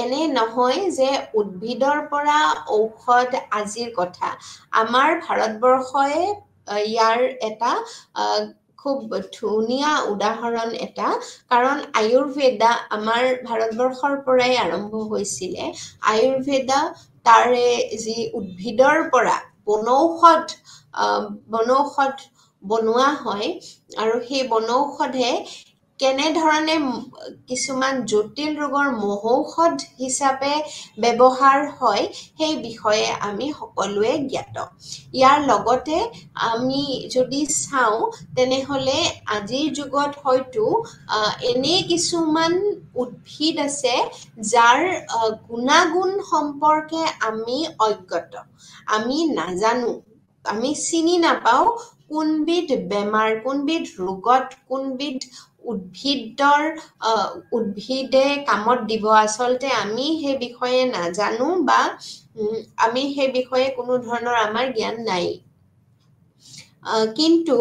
এনে নহয় যে উদ্ভিদৰ পৰা ঔষধ আজিৰ কথা আমাৰ ভাৰতবৰ্ষই ইয়াৰ এটা খুব ধুনীয়া উদাহৰণ এটা কাৰণ আয়ুৰ্বেদা আমাৰ ভাৰতবৰ্ষৰ পৰাই আৰম্ভ হৈছিলে আয়ুৰ্বেদা তাৰে যি উদ্ভিদৰ পৰা বনৌষধ বনোৱা হয় আৰু সেই বনৌষধে কেনেধৰণে কিছুমান জটিল ৰোগৰ মহৌষধ হিচাপে ব্যৱহাৰ হয় সেই বিষয়ে আমি সকলোৱে জ্ঞাত ইয়াৰ লগতে আমি যদি চাওঁ তেনেহলে আজিৰ যুগত হয়তো এনে কিছুমান উদ্ভিদ আছে যাৰ গুণাগুণ সম্পৰ্কে আমি অজ্ঞাত আমি নাজানো আমি চিনি নাপাওঁ কোনবিধ বেমাৰ কোনবিধ ৰোগত কোনবিধ উদ্ভিদে কামত দিব আচলতে আমি সেই বিষয়ে নাজানো বা আমি সেই বিষয়ে কোনো ধৰণৰ আমাৰ জ্ঞান নাই কিন্তু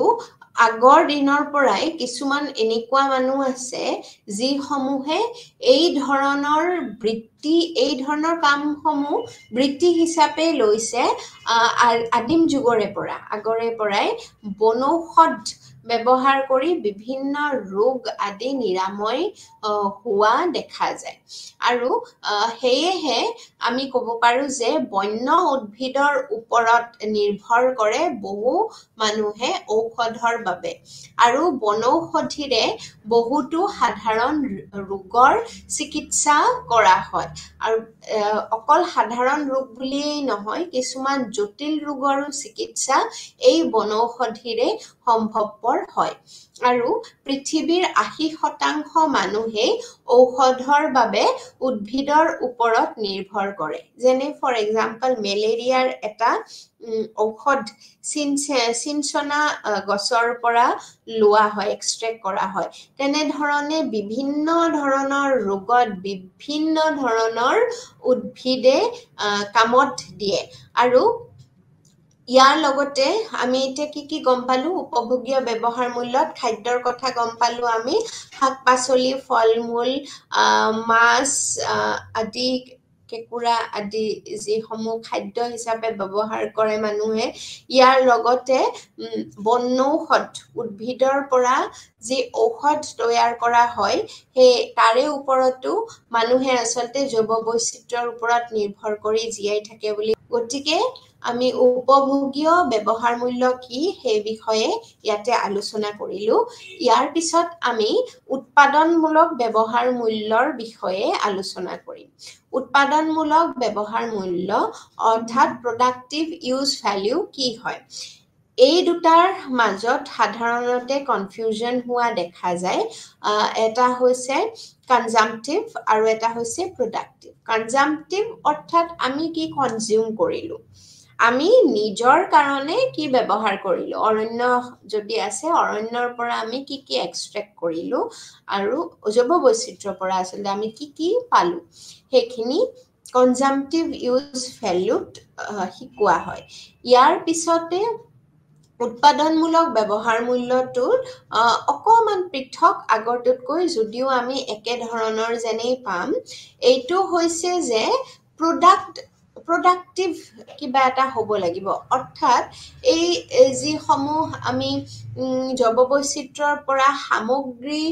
আগৰ দিনৰ পৰাই কিছুমান এনেকুৱা মানুহ আছে যিসমূহে এই ধৰণৰ কামসমূহ বৃত্তি হিচাপে লৈছে আদিম যুগৰে পৰা আগৰে পৰাই বনৌষধ ব্যৱহাৰ কৰি বিভিন্ন ৰোগ আদি নিৰাময় হোৱা দেখা যায় আৰু সেয়েহে আমি ক'ব পাৰো যে বন্য উদ্ভিদৰ ওপৰত নিৰ্ভৰ কৰে বহু মানুহে ঔষধৰ বাবে আৰু বনৌষধিৰে বহুতো সাধাৰণ ৰোগৰ চিকিৎসা কৰা হয় আৰু অকল সাধাৰণ ৰোগ বুলিয়েই নহয় কিছুমান জটিল ৰোগৰো চিকিৎসা এই বনৌষধিৰে সম্ভৱপৰ হয় আৰু পৃথিৱীৰ 80% মানুহে ঔষধৰ বাবে উদ্ভিদৰ ওপৰত নিৰ্ভৰ কৰে যেনে ফৰ এক্সাম্পল মেলেৰিয়াৰ এটা ঔষধ চিনচনা গছৰ পৰা লোৱা হয় এক্সট্ৰেক্ট কৰা হয় তেনেধৰণে বিভিন্ন ধৰণৰ ৰোগত বিভিন্ন ধৰণৰ উদ্ভিদে কামত দিয়ে আৰু ইয়াৰ লগতে আমি এতিয়া কি গম পালো উপভোগ্য ব্যৱহাৰ মূল্যত খাদ্যৰ কথা গম পালো আমি শাক পাচলি ফল মূল মাছ আদি কেঁকুৰা আদি যিসমূহ খাদ্য হিচাপে ব্যৱহাৰ কৰে মানুহে ইয়াৰ লগতে বনৌষধ উদ্ভিদৰ পৰা যি ঔষধ তৈয়াৰ কৰা হয় সেই তাৰে ওপৰতো মানুহে আচলতে জৈৱ বৈচিত্ৰ্যৰ ওপৰত নিৰ্ভৰ কৰি জীয়াই থাকে বুলি গতিকে আমি উপভোগ্য ব্যৱহাৰ মূল্য কি সেই বিষয়ে ইয়াতে আলোচনা কৰিলো ইয়াৰ পিছত আমি উৎপাদনমূলক ব্যৱহাৰ মূল্যৰ বিষয়ে আলোচনা কৰিম উৎপাদনমূলক ব্যৱহাৰ মূল্য অৰ্থাৎ প্ৰডাক্টিভ ইউজ ভ্যালু কি হয় এই দুটাৰ মাজত সাধাৰণতে কনফিউজন হোৱা দেখা যায় এটা হৈছে কনজাম্পটিভ আৰু এটা হৈছে প্ৰডাক্টিভ কনজাম্পটিভ অৰ্থাৎ আমি কি কনজিউম কৰিলো আমি নিজৰ কাৰণে কি ব্যৱহাৰ কৰিলো অৰণ্য যদি আছে অৰণ্যৰ পৰা আমি কি এক্সট্ৰেক্ট কৰিলো আৰু জৈৱ বৈচিত্ৰ্যৰ পৰা আচলতে আমি কি পালো সেইখিনি কনজাম্পটিভ ইউজ ভ্যালুত শিকোৱা হয় ইয়াৰ পিছতে উৎপাদনমূলক ব্যৱহাৰ মূল্যটোৰ অকমান পৃথক আগৰটোতকৈ যদিও আমি একে ধৰণৰ যেনেই পাম এইটো হৈছে যে প্ৰডাক্টিভ কিবা এটা হ'ব লাগিব অৰ্থাৎ এই যিসমূহ আমি জৈৱ বৈচিত্ৰ্যৰ পৰা সামগ্ৰী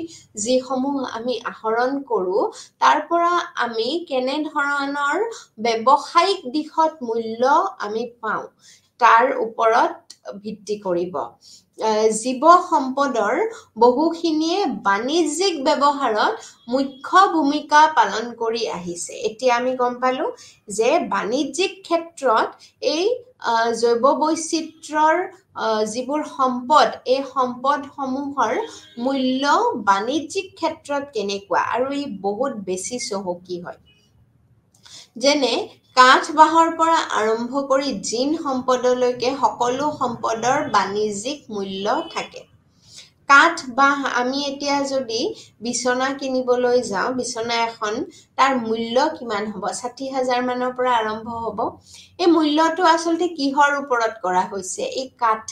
যিসমূহ আমি আহৰণ কৰোঁ তাৰ পৰা আমি কেনে ধৰণৰ ব্যৱসায়িক দিশত মূল্য আমি পাওঁ তাৰ ওপৰত ভিত্তি কৰিব জীৱ সম্পদৰ বহুখিনিয়ে বাণিজ্যিক ব্যৱহাৰত মুখ্য ভূমিকা পালন কৰি আহিছে এতিয়া আমি গম পালো যে বাণিজ্যিক ক্ষেত্ৰত এই জৈৱ বৈচিত্ৰ্যৰ যিবোৰ সম্পদ এই সম্পদসমূহৰ মূল্য বাণিজ্যিক ক্ষেত্ৰত কেনেকুৱা আৰু ই বহুত বেছি চহকী হয় যেনে কাঠ বাঁহৰ পৰা আৰম্ভ কৰি জিন সম্পদলৈকে সকলো সম্পদৰ বাণিজ্যিক মূল্য থাকে কাঠ বাঁহ আমি এতিয়া যদি বিচনা কিনিবলৈ যাওঁ বিচনা এখন তাৰ মূল্য কিমান হ'ব ৬০,০০০ মানৰ পৰা আৰম্ভ হ'ব এই মূল্যটো আচলতে কিহৰ ওপৰত কৰা হৈছে এই কাঠ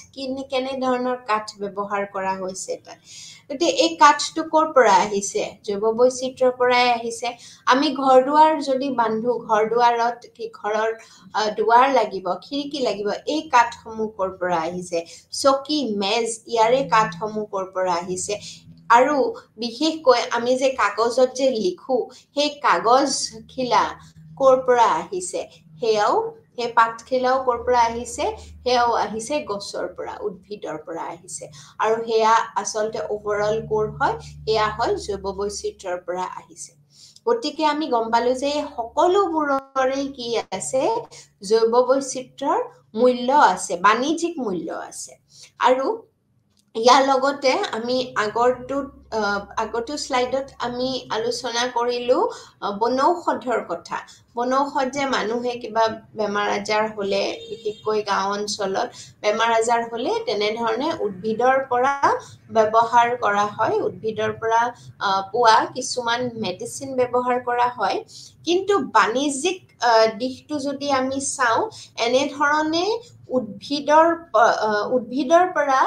কেনে ধৰণৰ কাঠ ব্যৱহাৰ কৰা হৈছে তাত গতিকে এই কাঠটো ক'ৰ পৰা আহিছে জৈৱ বৈচিত্ৰ্যৰ পৰাই আহিছে আমি ঘৰ দুৱাৰ যদি বান্ধো ঘৰ দুৱাৰত কি ঘৰৰ দুৱাৰ লাগিব খিৰিকী লাগিব এই কাঠসমূহ ক'ৰ পৰা আহিছে চকী মেজ ইয়াৰে কাঠসমূহ ক'ৰ পৰা আহিছে আৰু বিশেষকৈ আমি যে কাগজত যে লিখো সেই কাগজ খিলা ক'ৰ পৰা আহিছে সেয়াও সেই পাতখিলাও ক'ৰ পৰা আহিছে সেয়াও আহিছে গছৰ পৰা উদ্ভিদৰ পৰা আহিছে আৰু সেয়া আচলতে ওভাৰঅল ক'ৰ হয় সেয়া হয় জৈৱ বৈচিত্ৰ্যৰ পৰা আহিছে গতিকে আমি গম পালো যে সকলোবোৰৰে কি আছে জৈৱ বৈচিত্ৰ্যৰ মূল্য আছে বাণিজ্যিক মূল্য আছে আৰু ইয়াৰ লগতে আমি আগৰটো স্লাইডত আমি আলোচনা কৰিলো বনৌষধৰ কথা বনৌষধ যে মানুহে কিবা বেমাৰ আজাৰ হলে বিশেষকৈ গাঁও অঞ্চলত বেমাৰ আজাৰ হলে তেনেধৰণে উদ্ভিদৰ পৰা ব্যৱহাৰ কৰা হয় উদ্ভিদৰ পৰা পোৱা কিছুমান মেডিচিন ব্যৱহাৰ কৰা হয় কিন্তু বাণিজ্যিক দিশটো যদি আমি চাওঁ এনেধৰণে উদ্ভিদৰ পৰা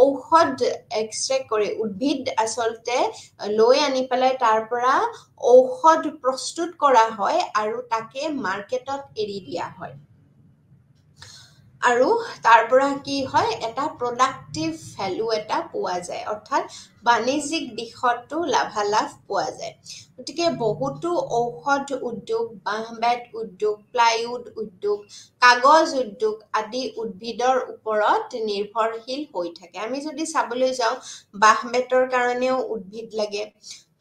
ঔষধ এক্সট্ৰেক্ট কৰি উদ্ভিদ আচলতে লৈ আনি পেলাই তাৰ পৰা ঔষধ প্ৰস্তুত কৰা হয় আৰু তাকে মাৰ্কেটত এৰি দিয়া হয় আৰু তাৰ পৰা কি হয় এটা প্ৰডাক্টিভ ভ্যালু এটা পোৱা যায় অৰ্থাৎ বাণিজ্যিক দিশতো লাভালাভ পোৱা যায় গতিকে বহুতো ঔষধ উদ্যোগ বাঁহ বেত উদ্যোগ প্লাইউড উদ্যোগ কাগজ উদ্যোগ আদি উদ্ভিদৰ ওপৰত নিৰ্ভৰশীল হৈ থাকে আমি যদি চাবলৈ যাওঁ বাঁহ বেতৰ কাৰণেও উদ্ভিদ লাগে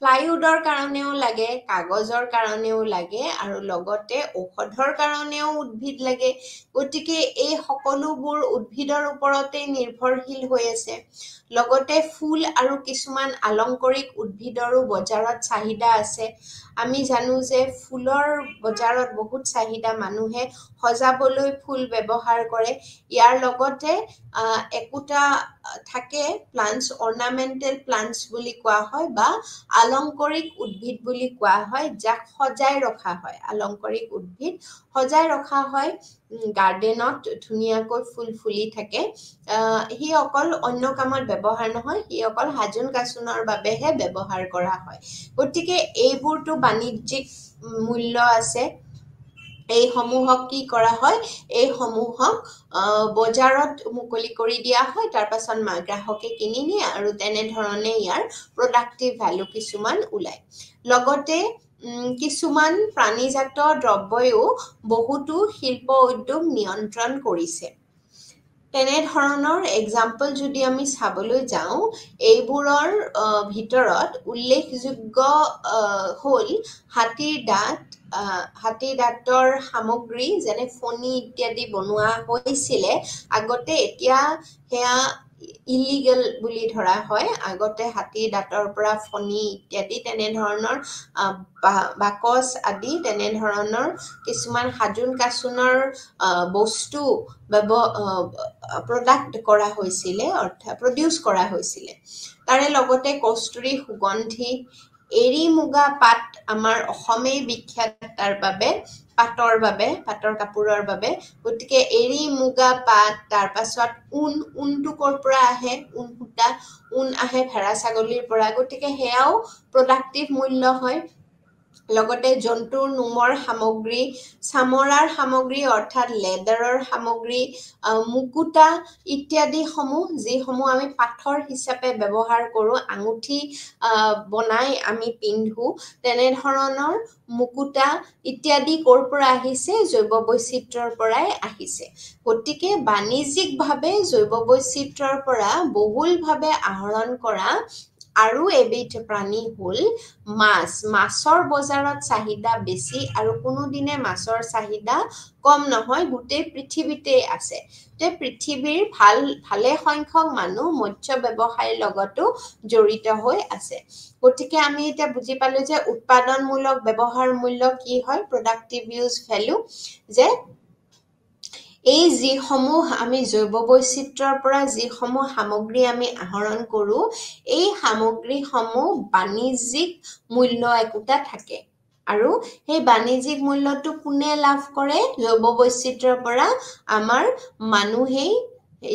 প্লাইউডৰ কাৰণেও লাগে কাগজৰ কাৰণেও লাগে আৰু লগতে ঔষধৰ কাৰণেও উদ্ভিদ লাগে গতিকে এই সকলোবোৰ উদ্ভিদৰ ওপৰতে নিৰ্ভৰশীল হৈ আছে লগতে ফুল আৰু কিছুমান আলংকাৰিক উদ্ভিদৰো বজাৰত চাহিদা আছে আমি জানো যে ফুলৰ বজাৰত বহুত চাহিদা মানুহে সজাবলৈ ফুল ব্যৱহাৰ কৰে ইয়াৰ লগতে একোটা থাকে প্লান্টস অৰ্নামেন্টেল প্লান্টস বুলি কোৱা হয় বা আলংকাৰিক উদ্ভিদ বুলি কোৱা হয় যাক সজাই ৰখা হয় আলংকাৰিক উদ্ভিদ সজাই ৰখা হয় গাৰ্ডেনত ধুনীয়াকৈ ফুল ফুলি থাকে হি অকল অন্য কামত ব্যৱহাৰ নহয় হি অকল হাজোন কাচোনৰ বাবেহে ব্যৱহাৰ কৰা হয় গতিকে এইবোৰটো বাণিজ্যিক মূল্য আছে এই সমূহক কি কৰা হয় এই সমূহক বজাৰত মুকলি কৰি দিয়া হয় তাৰ পাছত গ্ৰাহকে কিনি নিয়ে আৰু তেনে ধৰণে ইয়াৰ প্ৰডাক্টিভ ভ্যালু কিছুমান ওলায় লগতে কিছুমান প্ৰাণীজাত দ্ৰব্যও বহুতো শিল্প উদ্যোগ নিয়ন্ত্ৰণ কৰিছে তেনে ধৰণৰ এক্সাম্পল যদি আমি চাবলৈ যাওঁ এইবোৰৰ ভিতৰত উল্লেখযোগ্য হ'ল হাতীৰ দাঁতৰ সামগ্ৰী যেনে ফণী ইত্যাদি বনোৱা হৈছিলে আগতে এতিয়া সেয়া ইলিগেল বুলি ধৰা হয় আগতে হাতীৰ দাঁতৰ পৰা ফণী ইত্যাদি তেনে ধৰণৰ বাকচ আদি তেনে ধৰণৰ কিছুমান হাজোন কাচোনৰ বস্তু প্ৰডাক্ট কৰা হৈছিলে অৰ্থাৎ প্ৰডিউচ কৰা হৈছিলে তাৰে লগতে কস্তুৰী সুগন্ধি এৰি মুগা পাট আমাৰ অসমেই বিখ্যাত তাৰ বাবে পাটৰ কাপোৰৰ বাবে গতিকে এৰি মুগা পাট তাৰ পাছত ঊনটো ক'ৰ পৰা আহে ঊন আহে ভেড়া ছাগলীৰ পৰা গতিকে সেয়াও প্ৰডাক্টিভ মূল্য হয় লগতে জন্তুৰ নোমৰ সামগ্ৰী চামৰাৰ সামগ্ৰী অৰ্থাৎ লেডাৰৰ সামগ্ৰী মুকুতা ইত্যাদি সমূহ যিসমূহ আমি পাথৰ হিচাপে ব্যৱহাৰ কৰোঁ আঙুঠি বনাই আমি পিন্ধো তেনেধৰণৰ মুকুতা ইত্যাদি ক'ৰ পৰা আহিছে জৈৱ বৈচিত্ৰ্যৰ পৰাই আহিছে গতিকে বাণিজ্যিকভাৱে জৈৱ বৈচিত্ৰ্যৰ পৰা বহুলভাৱে আহৰণ কৰা আৰু এবিধ প্ৰাণী হ'ল মাছৰ বজাৰত চাহিদা বেছি আৰু কোনোদিনে মাছৰ চাহিদা কম নহয় গোটেই পৃথিৱীতেই আছে তে পৃথিৱীৰ ভালে সংখ্যক মানুহ মৎস্য ব্যৱসায়ৰ লগতো জড়িত হৈ আছে গতিকে আমি এতিয়া বুজি পালো যে উৎপাদনমূলক ব্যৱহাৰ মূল্য কি হয় প্ৰডাক্টিভ ইউজ ভ্যালু যে এই যিসমূহ আমি জৈৱ বৈচিত্ৰ্যৰ পৰা যিসমূহ সামগ্ৰী আমি আহৰণ কৰোঁ এই সামগ্ৰীসমূহ বাণিজ্যিক মূল্য একোটা থাকে আৰু সেই বাণিজ্যিক মূল্যটো কোনে লাভ কৰে জৈৱ বৈচিত্ৰ্যৰ পৰা আমাৰ মানুহেই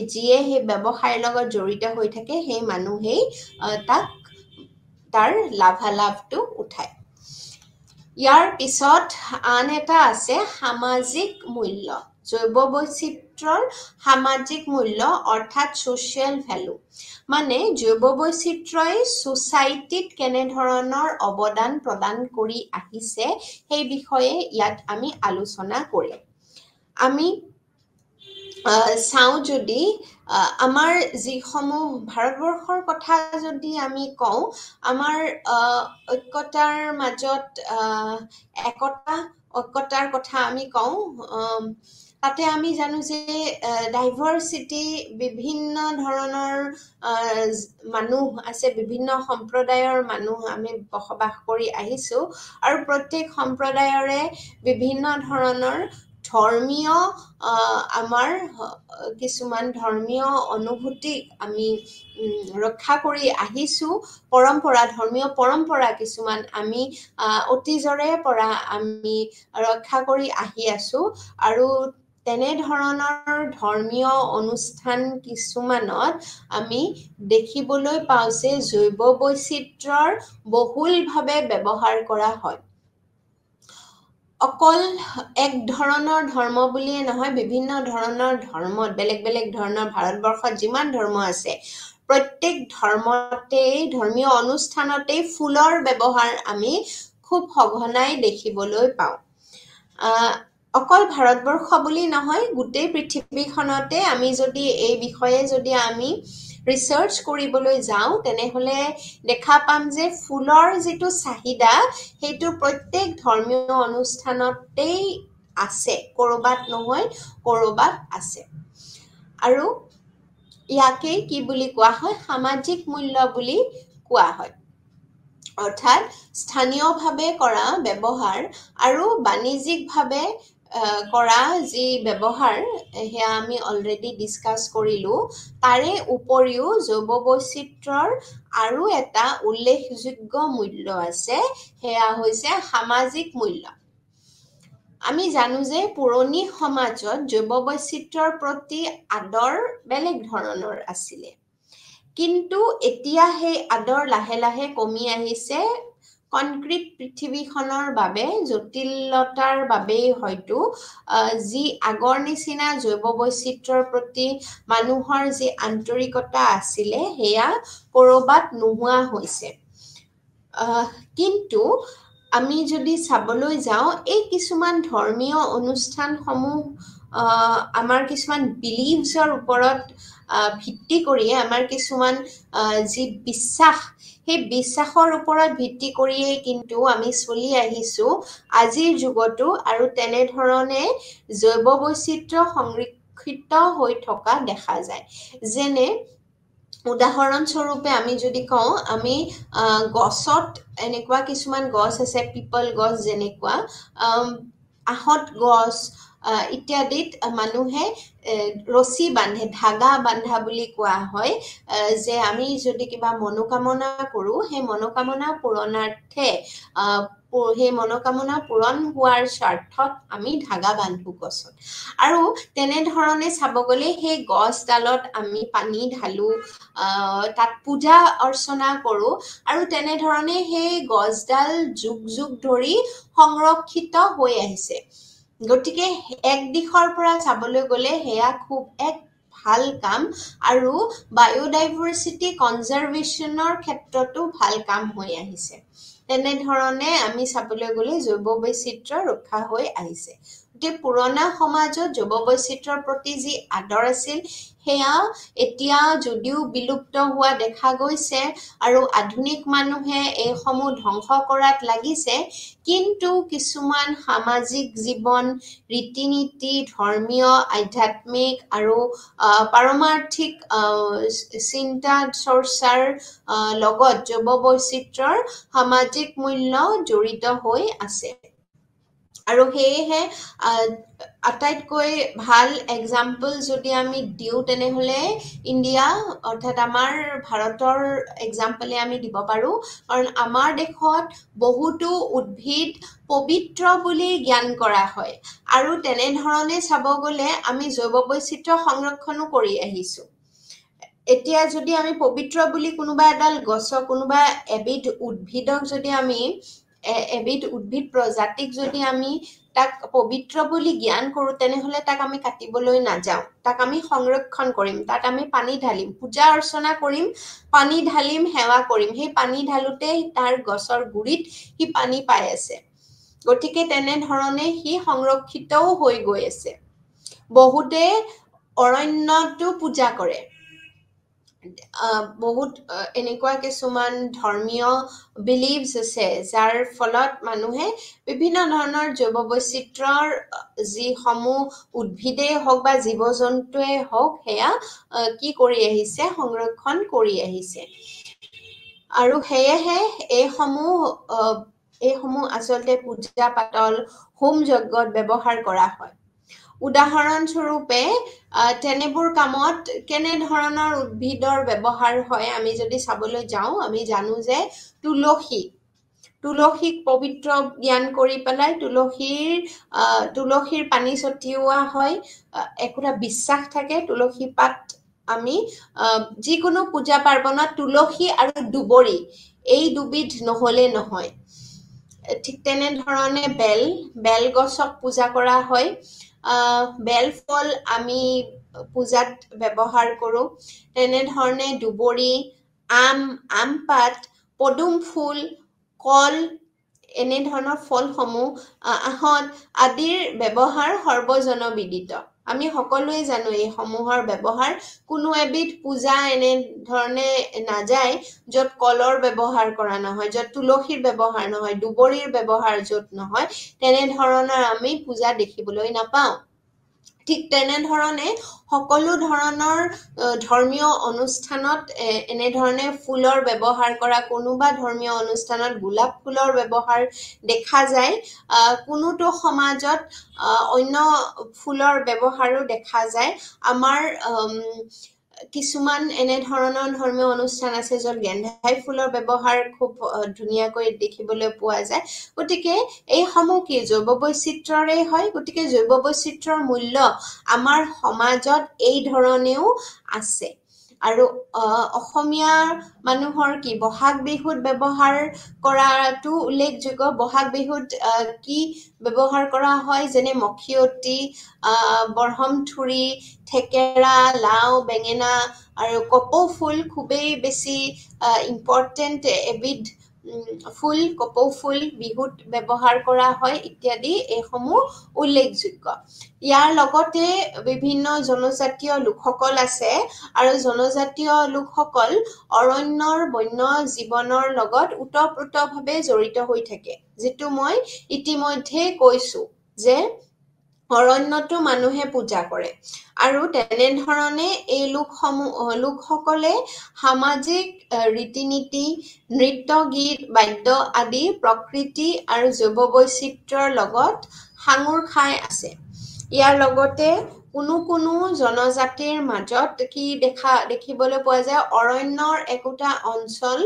যিয়ে সেই ব্যৱসায়ৰ লগত জড়িত হৈ থাকে সেই মানুহেই তাৰ লাভালাভটো উঠায় ইয়াৰ পিছত আন এটা আছে সামাজিক মূল্য জৈৱ বৈচিত্ৰ্যৰ সামাজিক মূল্য অৰ্থাৎ সোশ্যাল ভ্যালু মানে জৈৱ বৈচিত্ৰ্যই সোসাইটিত কেনে ধৰণৰ অৱদান প্ৰদান কৰি আহিছে সেই বিষয়ে ইয়াত আমি আলোচনা কৰিম আমি চাওঁ যদি আমাৰ যিসমূহ ভাৰতবৰ্ষৰ কথা যদি আমি কওঁ আমাৰ ঐক্যতাৰ মাজত ঐক্যতাৰ কথা আমি কওঁ তাতে আমি জানো যে ডাইভাৰ্চিটি বিভিন্ন ধৰণৰ মানুহ আছে বিভিন্ন সম্প্ৰদায়ৰ মানুহ আমি বসবাস কৰি আহিছো আৰু প্ৰত্যেক সম্প্ৰদায়ৰে বিভিন্ন ধৰণৰ ধৰ্মীয় আমাৰ কিছুমান ধৰ্মীয় অনুভূতিক আমি ৰক্ষা কৰি আহিছো ধৰ্মীয় পৰম্পৰা কিছুমান আমি অতীজৰে পৰা আমি ৰক্ষা কৰি আহি আছো আৰু তেনেধৰণৰ ধৰ্মীয় অনুষ্ঠান কিছুমানত আমি দেখিবলৈ পাওঁ যে জৈৱ বৈচিত্ৰ্যৰ বহুলভাৱে ব্যৱহাৰ কৰা হয় অকল এক ধৰণৰ ধৰ্ম বুলিয়ে নহয় বিভিন্ন ধৰণৰ ধৰ্মত বেলেগ ধৰণৰ ভাৰতবৰ্ষত যিমান ধৰ্ম আছে প্ৰত্যেক ধৰ্মতেই ধৰ্মীয় অনুষ্ঠানতেই ফুলৰ ব্যৱহাৰ আমি খুব সঘনাই দেখিবলৈ পাওঁ অকল ভাৰতবৰ্ষ বুলি নহয় গোটেই পৃথিৱীখনতে আমি যদি এই বিষয়ে যদি আমি ৰিসাৰ্চ কৰিবলৈ যাওঁ তেনেহলে দেখা পাম যে ফুলৰ যিটো চাহিদা সেইটো প্ৰত্যেক ধৰ্মীয় অনুষ্ঠানতেই আছে কৰবাত নহয় কৰবাত আছে আৰু ইয়াকে কি বুলি কোৱা হয় সামাজিক মূল্য বুলি কোৱা হয় অৰ্থাৎ স্থানীয়ভাৱে কৰা ব্যৱহাৰ আৰু বাণিজ্যিকভাৱে কৰা যি ব্যৱহাৰ হেয়া আমি অলৰেডি ডিসকাস কৰিলো তাৰে উপৰিও জৈৱ বৈচিত্ৰ্যৰ আৰু এটা উল্লেখযোগ্য মূল্য আছে হেয়া হৈছে সামাজিক মূল্য আমি জানো যে পুৰণি সমাজত জৈৱ বৈচিত্ৰ্যৰ প্ৰতি আদৰ বেলেগ ধৰণৰ আছিল কিন্তু এতিয়া সেই আদৰ লাহে লাহে কমি আহিছে কনক্ৰিট পৃথিৱীখনৰ বাবে জটিলতাৰ বাবে হয়তো যি আগৰ নিচিনা জৈৱ বৈচিত্ৰ্যৰ প্ৰতি মানুহৰ যি আন্তৰিকতা আছিল হেয়া কৰবাত নোহোৱা হৈছে কিন্তু আমি যদি চাবলৈ যাওঁ এই কিছুমান ধৰ্মীয় অনুষ্ঠানসমূহ আমাৰ কিছুমান বিলিভছৰ ওপৰত ভিত্তি কৰি আমাৰ কিছুমান যি বিশ্বাস সেই বিশ্বাসৰ ওপৰত ভিত্তি কৰিয়ে কিন্তু আমি চলি আহিছো আজিৰ যুগতো আৰু তেনে ধৰণে জৈৱ বৈচিত্ৰ্য সংৰক্ষিত হৈ থকা দেখা যায় যেনে উদাহৰণ স্বৰূপে আমি যদি কওঁ আমি গছত এনেকুৱা কিছুমান গছ আছে পিপল গছ যেনেকুৱা আহত গছ ইত্যাদিত মানুহে ৰছী বান্ধে, ধাগা বান্ধা বুলি কোৱা হয়, যে আমি যদি কিবা মনোকামনা কৰোঁ সেই মনোকামনা পূৰণাৰ্থে সেই মনোকামনা পূৰণ হোৱাৰ স্বাৰ্থত আমি ধাগা বান্ধো গছত। আৰু তেনেধৰণে চাব গ'লে সেই গছডালত আমি পানী ঢালো, তাত পূজা অৰ্চনা কৰোঁ, আৰু তেনেধৰণে সেই গছডাল যুগ যুগ ধৰি সংৰক্ষিত হৈ আহিছে। গতিকে এক দিশৰ পৰা চাবলৈ গ'লে সেয়া খুব এক ভাল কাম, আৰু বায়'ডাইভাৰ্চিটি কনজাৰভেশ্যনৰ ক্ষেত্ৰতো ভাল কাম হৈ আহিছে। তেনেধৰণে আমি চাবলৈ গ'লে জৈৱ বৈচিত্ৰ্য ৰক্ষা হৈ আহিছে। গতিকে পুৰণা সমাজত জৈৱ বৈচিত্ৰ্যৰ প্ৰতি যি আদৰ আছিল সেয়া এতিয়া যদিও বিলুপ্ত হোৱা দেখা গৈছে, আৰু আধুনিক মানুহে এইসমূহ ধ্বংস কৰাত লাগিছে, কিন্তু কিছুমান সামাজিক জীৱন, ৰীতি নীতি, ধৰ্মীয়, আধ্যাত্মিক আৰু পাৰমাৰ্থিক চিন্তা চৰ্চাৰ লগত জৈৱ বৈচিত্ৰ্যৰ সামাজিক মূল্য জড়িত হৈ আছে। আৰু সেয়েহে আটাইতকৈ ভাল এক্সাম্পল যদি আমি দিওঁ তেনেহ'লে ইণ্ডিয়া, অৰ্থাৎ আমাৰ ভাৰতৰ এক্সাম্পলে আমি দিব পাৰোঁ। কাৰণ আমাৰ দেশত বহুতো উদ্ভিদ পবিত্ৰ বুলি জ্ঞান কৰা হয়, আৰু তেনেধৰণে চাব গ'লে আমি জৈৱ বৈচিত্ৰ্য সংৰক্ষণো কৰি আহিছোঁ। এতিয়া যদি আমি পবিত্ৰ বুলি কোনোবা এডাল গছক, কোনোবা এবিধ উদ্ভিদক যদি আমি এবিধ উদ্ভিদ প্ৰজাতিক যদি আমি তাক পবিত্ৰ বুলি জ্ঞান কৰোঁ, তেনেহ'লে তাক আমি কাটিবলৈ নাযাওঁ, তাক আমি সংৰক্ষণ কৰিম, তাত আমি পানী ঢালিম, পূজা অৰ্চনা কৰিম, পানী ঢালিম, সেৱা কৰিম। সেই পানী ঢালোতে তাৰ গছৰ গুৰিত সি পানী পাই আছে, গতিকে তেনেধৰণে সি সংৰক্ষিতও হৈ গৈ আছে। বহুতে অৰণ্যতো পূজা কৰে। বহুত এনেকুৱা কিছুমান ধৰ্মীয় বিলিভছ আছে যাৰ ফলত মানুহে বিভিন্ন ধৰণৰ জৈৱ বৈচিত্ৰ্যৰ যিসমূহ উদ্ভিদেই হওক বা জীৱ জন্তুৱেই হওক সেয়া কি কৰি আহিছে, সংৰক্ষণ কৰি আহিছে। আৰু সেয়েহে এইসমূহ আচলতে পূজা পাতল, হোম যজ্ঞত ব্যৱহাৰ কৰা হয়। উদাহৰণস্বৰূপে তেনেবোৰ কামত কেনেধৰণৰ উদ্ভিদৰ ব্যৱহাৰ হয় আমি যদি চাবলৈ যাওঁ, আমি জানো যে তুলসীক পবিত্ৰ জ্ঞান কৰি পেলাই তুলসীৰ পানী ছটিওৱা হয়। একোটা বিশ্বাস থাকে তুলসী পাত আমি যিকোনো পূজা পাৰ্বণত তুলসী আৰু দুবৰি এই দুবিধ নহ'লে নহয়। ঠিক তেনেধৰণে বেল গছক পূজা কৰা হয়। বেল ফল আমি পূজাত ব্যৱহাৰ কৰোঁ। তেনেধৰণে দুবৰি, আম পাত, পদুম ফুল, কল, এনেধৰণৰ ফলসমূহ, আহঁত আদিৰ ব্যৱহাৰ সৰ্বজনবিদিত। আমি সকলোৱে জানো এইসমূহৰ ব্যৱহাৰ। কোনো এবিধ পূজা এনেধৰণে নাযায় য'ত কলৰ ব্যৱহাৰ কৰা নহয়, য'ত তুলসীৰ ব্যৱহাৰ নহয়, দুবৰিৰ ব্যৱহাৰ য'ত নহয়, তেনেধৰণৰ আমি পূজা দেখিবলৈ নাপাওঁ। ঠিক তেনেধৰণে সকলো ধৰণৰ ধৰ্মীয় অনুষ্ঠানত এনেধৰণে ফুলৰ ব্যৱহাৰ কৰা, কোনোবা ধৰ্মীয় অনুষ্ঠানত গোলাপ ফুলৰ ব্যৱহাৰ দেখা যায়। কোনোটো সমাজত অন্য ফুলৰ ব্যৱহাৰো দেখা যায়। আমাৰ কিছুমান এনেধৰণৰ ধৰ্মীয় অনুষ্ঠান আছে য'ত গেন্ধাই ফুলৰ ব্যৱহাৰ খুব ধুনীয়াকৈ দেখিবলৈ পোৱা যায়। গতিকে এইসমূহ কি জৈৱ বৈচিত্ৰ্যৰে হয়। গতিকে জৈৱ বৈচিত্ৰ্যৰ মূল্য আমাৰ সমাজত এই ধৰণেও আছে। আৰু অসমীয়া মানুহৰ কি বহাগ বিহুত ব্যৱহাৰ কৰাটো উল্লেখযোগ্য। বহাগ বিহুত কি ব্যৱহাৰ কৰা হয়, যেনে মখীয়তী, বৰহমথুৰি, থেকেৰা, লাও, বেঙেনা আৰু কপৌ ফুল খুবেই বেছি ইম্পৰ্টেণ্ট এবিধ ফুল। কপৌ ফুল বিহুত ব্যৱহাৰ কৰা হয় ইত্যাদি, এইসমূহ উল্লেখযোগ্য। ইয়াৰ লগতে বিভিন্ন জনজাতীয় লোকসকল আছে, আৰু জনজাতীয় লোকসকল অৰণ্যৰ বন্য জীৱনৰ লগত ওতঃপ্ৰোতভাৱে জড়িত হৈ থাকে। যিটো মই ইতিমধ্যে কৈছো যে অৰণ্যতো মানুহে পূজা কৰে, আৰু তেনেধৰণে এই লোকসকলে সামাজিক ৰীতি নীতি, নৃত্য গীত, বাদ্য আদি প্ৰকৃতি আৰু জৈৱ বৈচিত্ৰ্যৰ লগত সাঙুৰ খাই আছে। ইয়াৰ লগতে কোনো জনজাতিৰ মাজত কি দেখিবলৈ পোৱা যায় অৰণ্যৰ একোটা অঞ্চল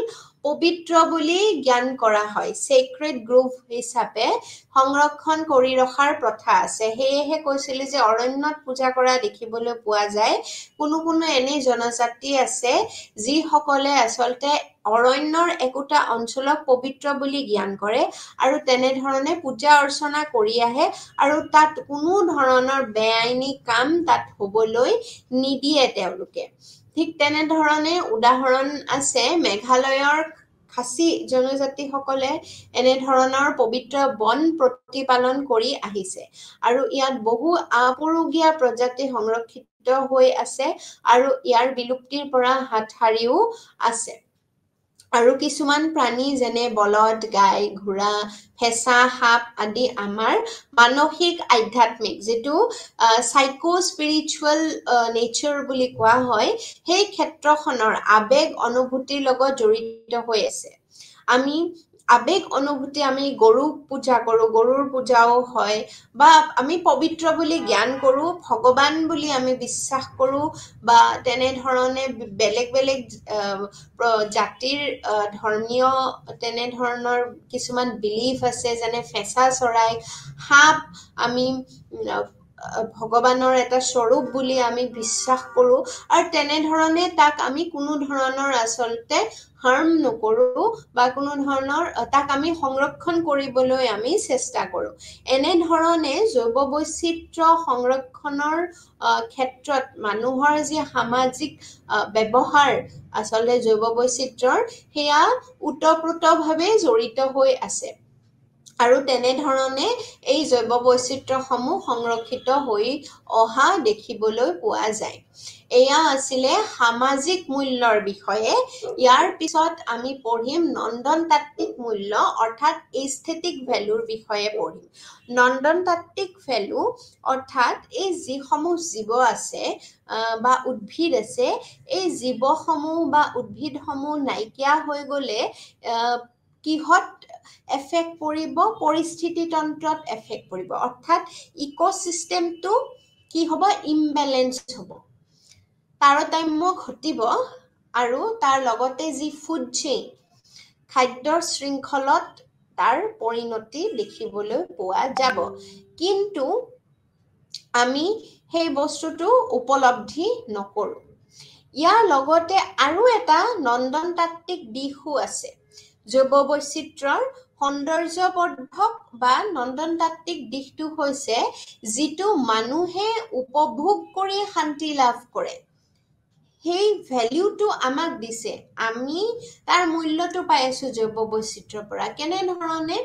পবিত্ৰ বুলি জ্ঞান কৰা হয় সেক্ৰেড গ্ৰুভ হিচাপে সংৰক্ষণ কৰি ৰখাৰ প্ৰথা আছে হেয়েহে কৈছিল যে অৰণ্যত পূজা কৰা দেখিবলৈ পোৱা যায় কোনো এনে জনজাতি আছে যি সকলে আচলতে অৰণ্যৰ একোটা অঞ্চলক পবিত্ৰ বুলি জ্ঞান কৰে আৰু তেনে ধৰণে পূজা অৰ্চনা কৰি আহে আৰু তাত কোনো ধৰণৰ বেআইনী কাম তাত হ'বলৈ নিদিয়ে তেওঁলোকে ঠিক তেনে ধৰণে উদাহৰণ আছে মেঘালয়ৰ খাচী জনজাতিসকলে এনে ধৰণৰ পবিত্ৰ বন প্ৰতিপালন কৰি আহিছে আৰু ইয়াত বহু আপুৰুগীয়া প্ৰজাতি সংৰক্ষিত হৈ আছে আৰু ইয়াৰ বিলুপ্তিৰ পৰা হাত সাৰিও আছে আৰু কিছুমান প্ৰাণী যেনে বলদ গাই ঘোঁৰা ফেঁচা সাপ আদি আমাৰ মানসিক আধ্যাত্মিক যেটো সাইকো স্পিৰিচুৱেল নেচাৰ বুলি কোৱা হয় সেই ক্ষেত্ৰখনৰ আবেগ অনুভূতিৰ লগত জড়িত হৈ আছে আমি আবেগ অনুভূতি আমি গৰুক পূজা কৰো গৰুৰ পূজাও হয় বা আমি পবিত্ৰ বুলি জ্ঞান কৰো ভগৱান বুলি আমি বিশ্বাস কৰো বা তেনে ধৰণে বেলেগ জাতিৰ ধৰ্মীয় তেনে ধৰণৰ কিছুমান বিলিফ আছে যেনে ফেঁচা চৰাই সাপ আমি ভগৱানৰ এটা স্বৰূপ বুলি আমি বিশ্বাস কৰো আৰু তেনে ধৰণে তাক আমি কোনো ধৰণৰ আচলতে হাৰ্ম নকৰো বা কোনো ধৰণৰ তাক আমি সংৰক্ষণ কৰিবলৈ আমি চেষ্টা কৰো এনে ধৰণে জৈৱ বৈচিত্ৰ্য সংৰক্ষণৰ ক্ষেত্ৰত মানুহৰ যি সামাজিক ব্যৱহাৰ আচলতে জৈৱ বৈচিত্ৰ্যৰ সেয়া ওতপ্ৰোতভাৱে জড়িত হৈ আছে আৰু তেনে ধৰণে এই জৈৱ বৈচিত্ৰ্যসমূহ সংৰক্ষিত হৈ অহা দেখিবলৈ পোৱা যায় এয়া আছিলে সামাজিক মূল্যৰ বিষয়ে ইয়াৰ পিছত আমি পঢ়িম নন্দনতাত্ত্বিক মূল্য অৰ্থাৎ এস্থেটিক ভ্যালুৰ বিষয়ে পঢ়িম নন্দনতাত্ত্বিক ভ্যালু অৰ্থাৎ এই যিসমূহ জীৱ আছে বা উদ্ভিদ আছে এই জীৱসমূহ বা উদ্ভিদসমূহ নাইকিয়া হৈ গলে কিহত এফেক্ট পৰিব পৰিস্থিতি তন্ত্ৰত এফেক্ট পৰিব অৰ্থাৎ ইকোসিস্টেমটো কি হ'ব ইমবেলেন্স হ'ব তাৰতম্য ঘটিব আৰু তাৰ লগতে যি ফুড চেইন খাদ্যৰ শৃংখলত তাৰ পৰিণতি দেখিবলৈ পোৱা যাব কিন্তু আমি সেই বস্তুটো উপলব্ধি নকৰো ইয়াৰ লগতে আৰু এটা নন্দনতাত্ত্বিক দিশো আছে জৈৱ বৈচিত্ৰ্যৰ সৌন্দৰ্যবৰ্ধক বা নন্দনতাত্ত্বিক দিশটো হৈছে যিটো মানুহে উপভোগ কৰি শান্তি লাভ কৰে সেই ভ্যালুটো আমাক দিছে আমি তাৰ মূল্যটো পাই আছো জৈৱ বৈচিত্ৰ্যৰ পৰা কেনে ধৰণে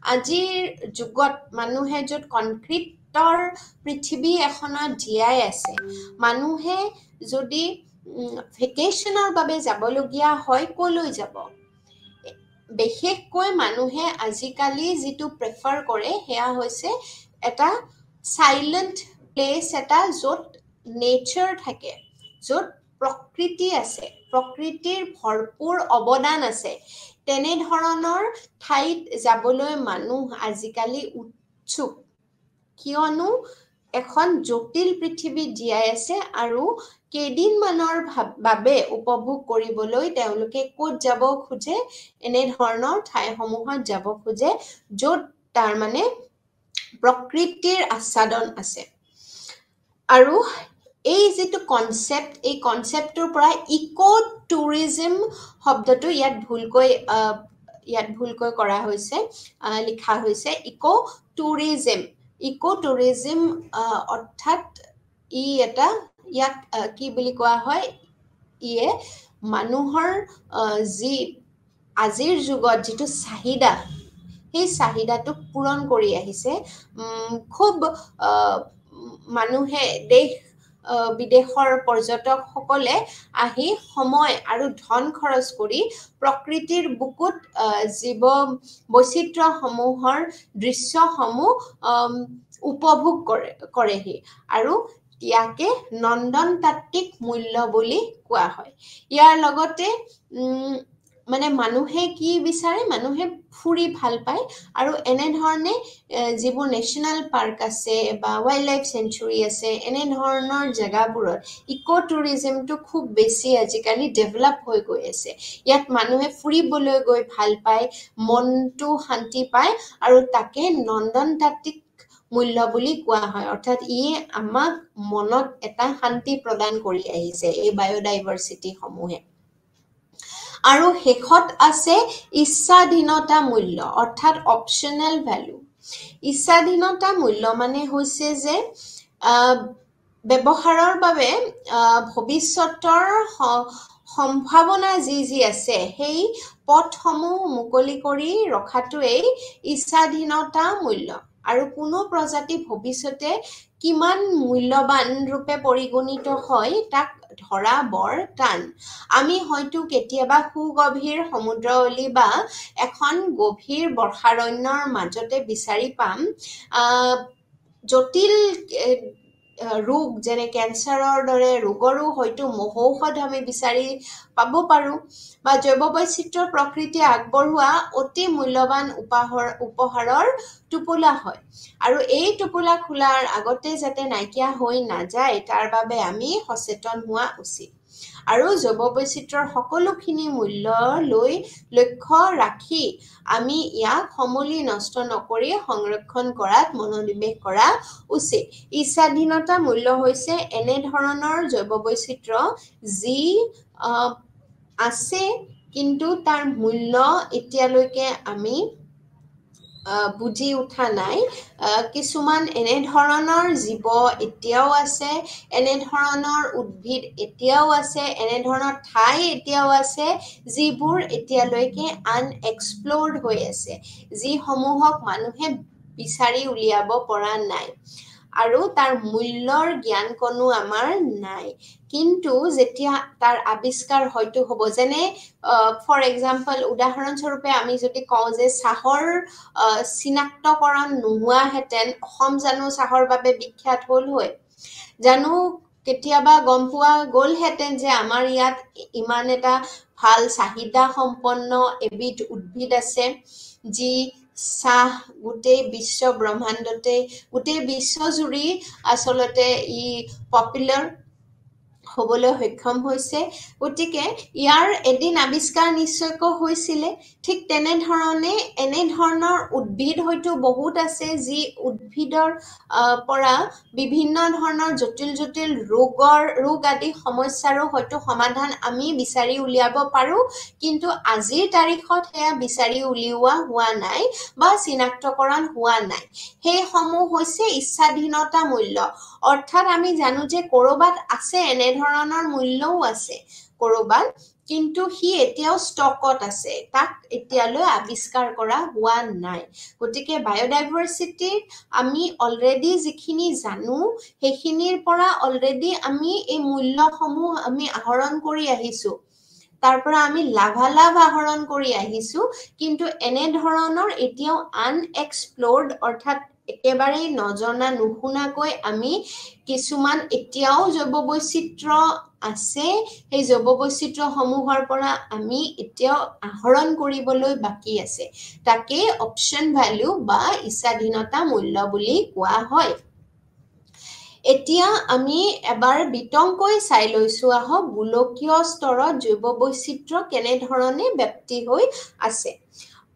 আজিৰ যুগত মানুহে য'ত কনক্ৰিটৰ পৃথিৱী এখনত জীয়াই আছে মানুহে যদি ভেকেশনৰ বাবে যাবলগীয়া হয় কলৈ যাব বিশেষকৈ মানুহে আজিকালি যিটো প্ৰেফাৰ কৰে সেয়া হৈছে এটা সাইলেন্ট প্লেস এটা য'ত নেচাৰ থাকে য'ত প্ৰকৃতি আছে প্ৰকৃতিৰ ভৰপূৰ অৱদান আছে তেনে ধৰণৰ ঠাইত যাবলৈ মানুহ আজিকালি উৎসুক কিয়নো এখন জটিল পৃথিৱীত জীয়াই আছে আৰু কেইদিনমানৰ বাবে উপভোগ কৰিবলৈ তেওঁলোকে ক'ত যাব খোজে এনে ধৰণৰ ঠাইসমূহত যাব খোজে য'ত তাৰ মানে প্ৰকৃতিৰ আস্বাদন আছে আৰু এই যেটো কনসেপ্ট এই কনসেপ্টৰ পৰা ইকো টুৰিজম শব্দটো ইয়াত ভুলকৈ কৰা হৈছে লিখা হৈছে ইকো টুৰিজম অৰ্থাৎ ই এটা ইয়াক কি বুলি কোৱা হয় ইয়ে মানুহৰ যি আজিৰ যুগত যেটো চাহিদা সেই চাহিদাটোক পূৰণ কৰি আহিছে খুব মানুহে দেশ বিদেশৰ পৰ্যটকসকলে আহি সময় আৰু ধন খৰচ কৰি প্ৰকৃতিৰ বুকুত জীৱ বৈচিত্ৰ্যসমূহৰ দৃশ্যসমূহ উপভোগ কৰেহি আৰু ইয়াকে নন্দনতাত্ত্বিক মূল্য বুলি কোৱা হয় ইয়াৰ লগতে মানে মানুহে কি বিচাৰে মানুহে ফুৰি ভাল পায় আৰু এনে ধৰণে যিবোৰ নেশ্যনেল পাৰ্ক আছে বা ৱাইল্ড লাইফ চেঞ্চুৰী আছে এনে ধৰণৰ জেগাবোৰত ইকো টুৰিজমটো খুব বেছি আজিকালি ডেভেলপ হৈ গৈ আছে ইয়াত মানুহে ফুৰিবলৈ গৈ ভাল পায় মনটো শান্তি পায় আৰু তাকে নন্দনতাত্ত্বিক মূল্য বুলি কোৱা হয় অৰ্থাৎ ই আমাক মনত এটা শান্তি প্ৰদান কৰি আহিছে এই বায়োডাইভাৰ্চিটি সমূহে আৰু শেষত আছে ইচ্ছাধীনতা মূল্য অৰ্থাৎ অপচনেল ভ্যালু ইচ্ছাধীনতা মূল্য মানে হৈছে যে ব্যৱহাৰৰ বাবে ভৱিষ্যতৰ সম্ভাৱনা যি আছে সেই পথসমূহ মুকলি কৰি ৰখাটোৱেই ইচ্ছাধীনতা মূল্য আৰু কোনো প্ৰজাতি ভৱিষ্যতে কিমান মূল্যৱান ৰূপে পৰিগণিত হয় তাক ধৰা বৰ টান আমি হয়তো কেতিয়াবা সুগভীৰ সমুদ্ৰৱলী বা এখন গভীৰ বৰ্ষাৰণ্যৰ মাজতে বিচাৰি পাম জটিল ৰোগ যেনে কেঞ্চাৰৰ দৰে ৰোগৰো হয়তো মহৌষধ আমি বিচাৰি পাব পাৰো বা জৈৱ বৈচিত্ৰ্য প্ৰকৃতিয়ে আগবঢ়োৱা অতি মূল্যৱান উপহাৰৰ টোপোলা হয় আৰু এই টোপোলা খোলাৰ আগতে যাতে নাইকিয়া হৈ নাযায় তাৰ বাবে আমি সচেতন হোৱা উচিত আৰু জৈৱ বৈচিত্ৰ্যৰ সকলোখিনি মূল্য লৈ লক্ষ্য ৰাখি আমি ইয়াক সমূলি নষ্ট নকৰি সংৰক্ষণ কৰাত মনোনিৱেশ কৰা উচিত ইচ্ছাধীনতা মূল্য হৈছে এনে ধৰণৰ জৈৱ বৈচিত্ৰ্য যি আছে কিন্তু তাৰ মূল্য এতিয়ালৈকে আমি বুজি উঠা নাই কিছুমান এনে ধৰণৰ জীৱ এতিয়াও আছে এনে ধৰণৰ উদ্ভিদ এতিয়াও আছে এনে ধৰণৰ ঠাই এতিয়াও আছে যিবোৰ এতিয়ালৈকে আনএক্সপ্লৰ্ড হৈ আছে যিসমূহক মানুহে বিচাৰি উলিয়াব পৰা নাই আৰু তাৰ মূল্যৰ জ্ঞান কোনো আমাৰ নাই কিন্তু যেতিয়া তাৰ আৱিষ্কাৰ হয়তো হ'ব যেনে ফৰ এক্সাম্পল উদাহৰণস্বৰূপে আমি যদি কওঁ যে চাহৰ চিনাক্তকৰণ নোহোৱাহেঁতেন অসম জানো চাহৰ বাবে বিখ্যাত হ'ল হয় জানো কেতিয়াবা গম পোৱা গ'লহেঁতেন যে আমাৰ ইয়াত ইমান এটা ভাল চাহিদা সম্পন্ন এবিধ উদ্ভিদ আছে যি চাহ গোটেই বিশ্ব ব্ৰহ্মাণ্ডতে গোটেই বিশ্বজুৰি আচলতে ই পপুলাৰ হ'বলৈ সক্ষম হৈছে গতিকে ইয়াৰ এদিন আৱিষ্কাৰ নিশ্চয়কৈ হৈছিলে ঠিক তেনেধৰণে এনে ধৰণৰ উদ্ভিদ হয়তো বহুত আছে যি উদ্ভিদৰ পৰা বিভিন্ন ধৰণৰ জটিল ৰোগ আদি সমস্যাৰো হয়তো সমাধান আমি বিচাৰি উলিয়াব পাৰো কিন্তু আজিৰ তাৰিখত সেয়া বিচাৰি উলিওৱা হোৱা নাই বা চিনাক্তকৰণ হোৱা নাই সেইসমূহ হৈছে ইচ্ছাধীনতা মূল্য অৰ্থাৎ আমি জানো যে কৰবাত আছে এনে ধৰণৰ মূল্যও আছে কৰবাত কিন্তু সি এতিয়াও ষ্টকত আছে তাক এতিয়ালৈ আৱিষ্কাৰ কৰা হোৱা নাই গতিকে বায়োডাইভাৰ্চিটি আমি অলৰেডি যিখিনি জানো সেইখিনিৰ পৰা অলৰেডি আমি এই মূল্যসমূহ আমি আহৰণ কৰি আহিছো তাৰ পৰা আমি লাভালাভ আহৰণ কৰি আহিছো কিন্তু এনে ধৰণৰ এতিয়াও আনএক্সপ্লৰ্ড অৰ্থাৎ একেবাৰে নজনা নুশুনাকৈ আমি কিছুমান এতিয়াও জৈৱ বৈচিত্ৰ্য আছে সেই জৈৱ বৈচিত্ৰ্যসমূহৰ পৰা আমি এতিয়াও আহৰণ কৰিবলৈ বাকী আছে তাকে অপচন ভ্যালু বা ইচ্ছাধীনতা মূল্য বুলি কোৱা হয় এতিয়া আমি এবাৰ বিতংকৈ চাই লৈছো আহক গোলকীয় স্তৰত জৈৱ বৈচিত্ৰ্য কেনে ধৰণে ব্যাপ্তি হৈ আছে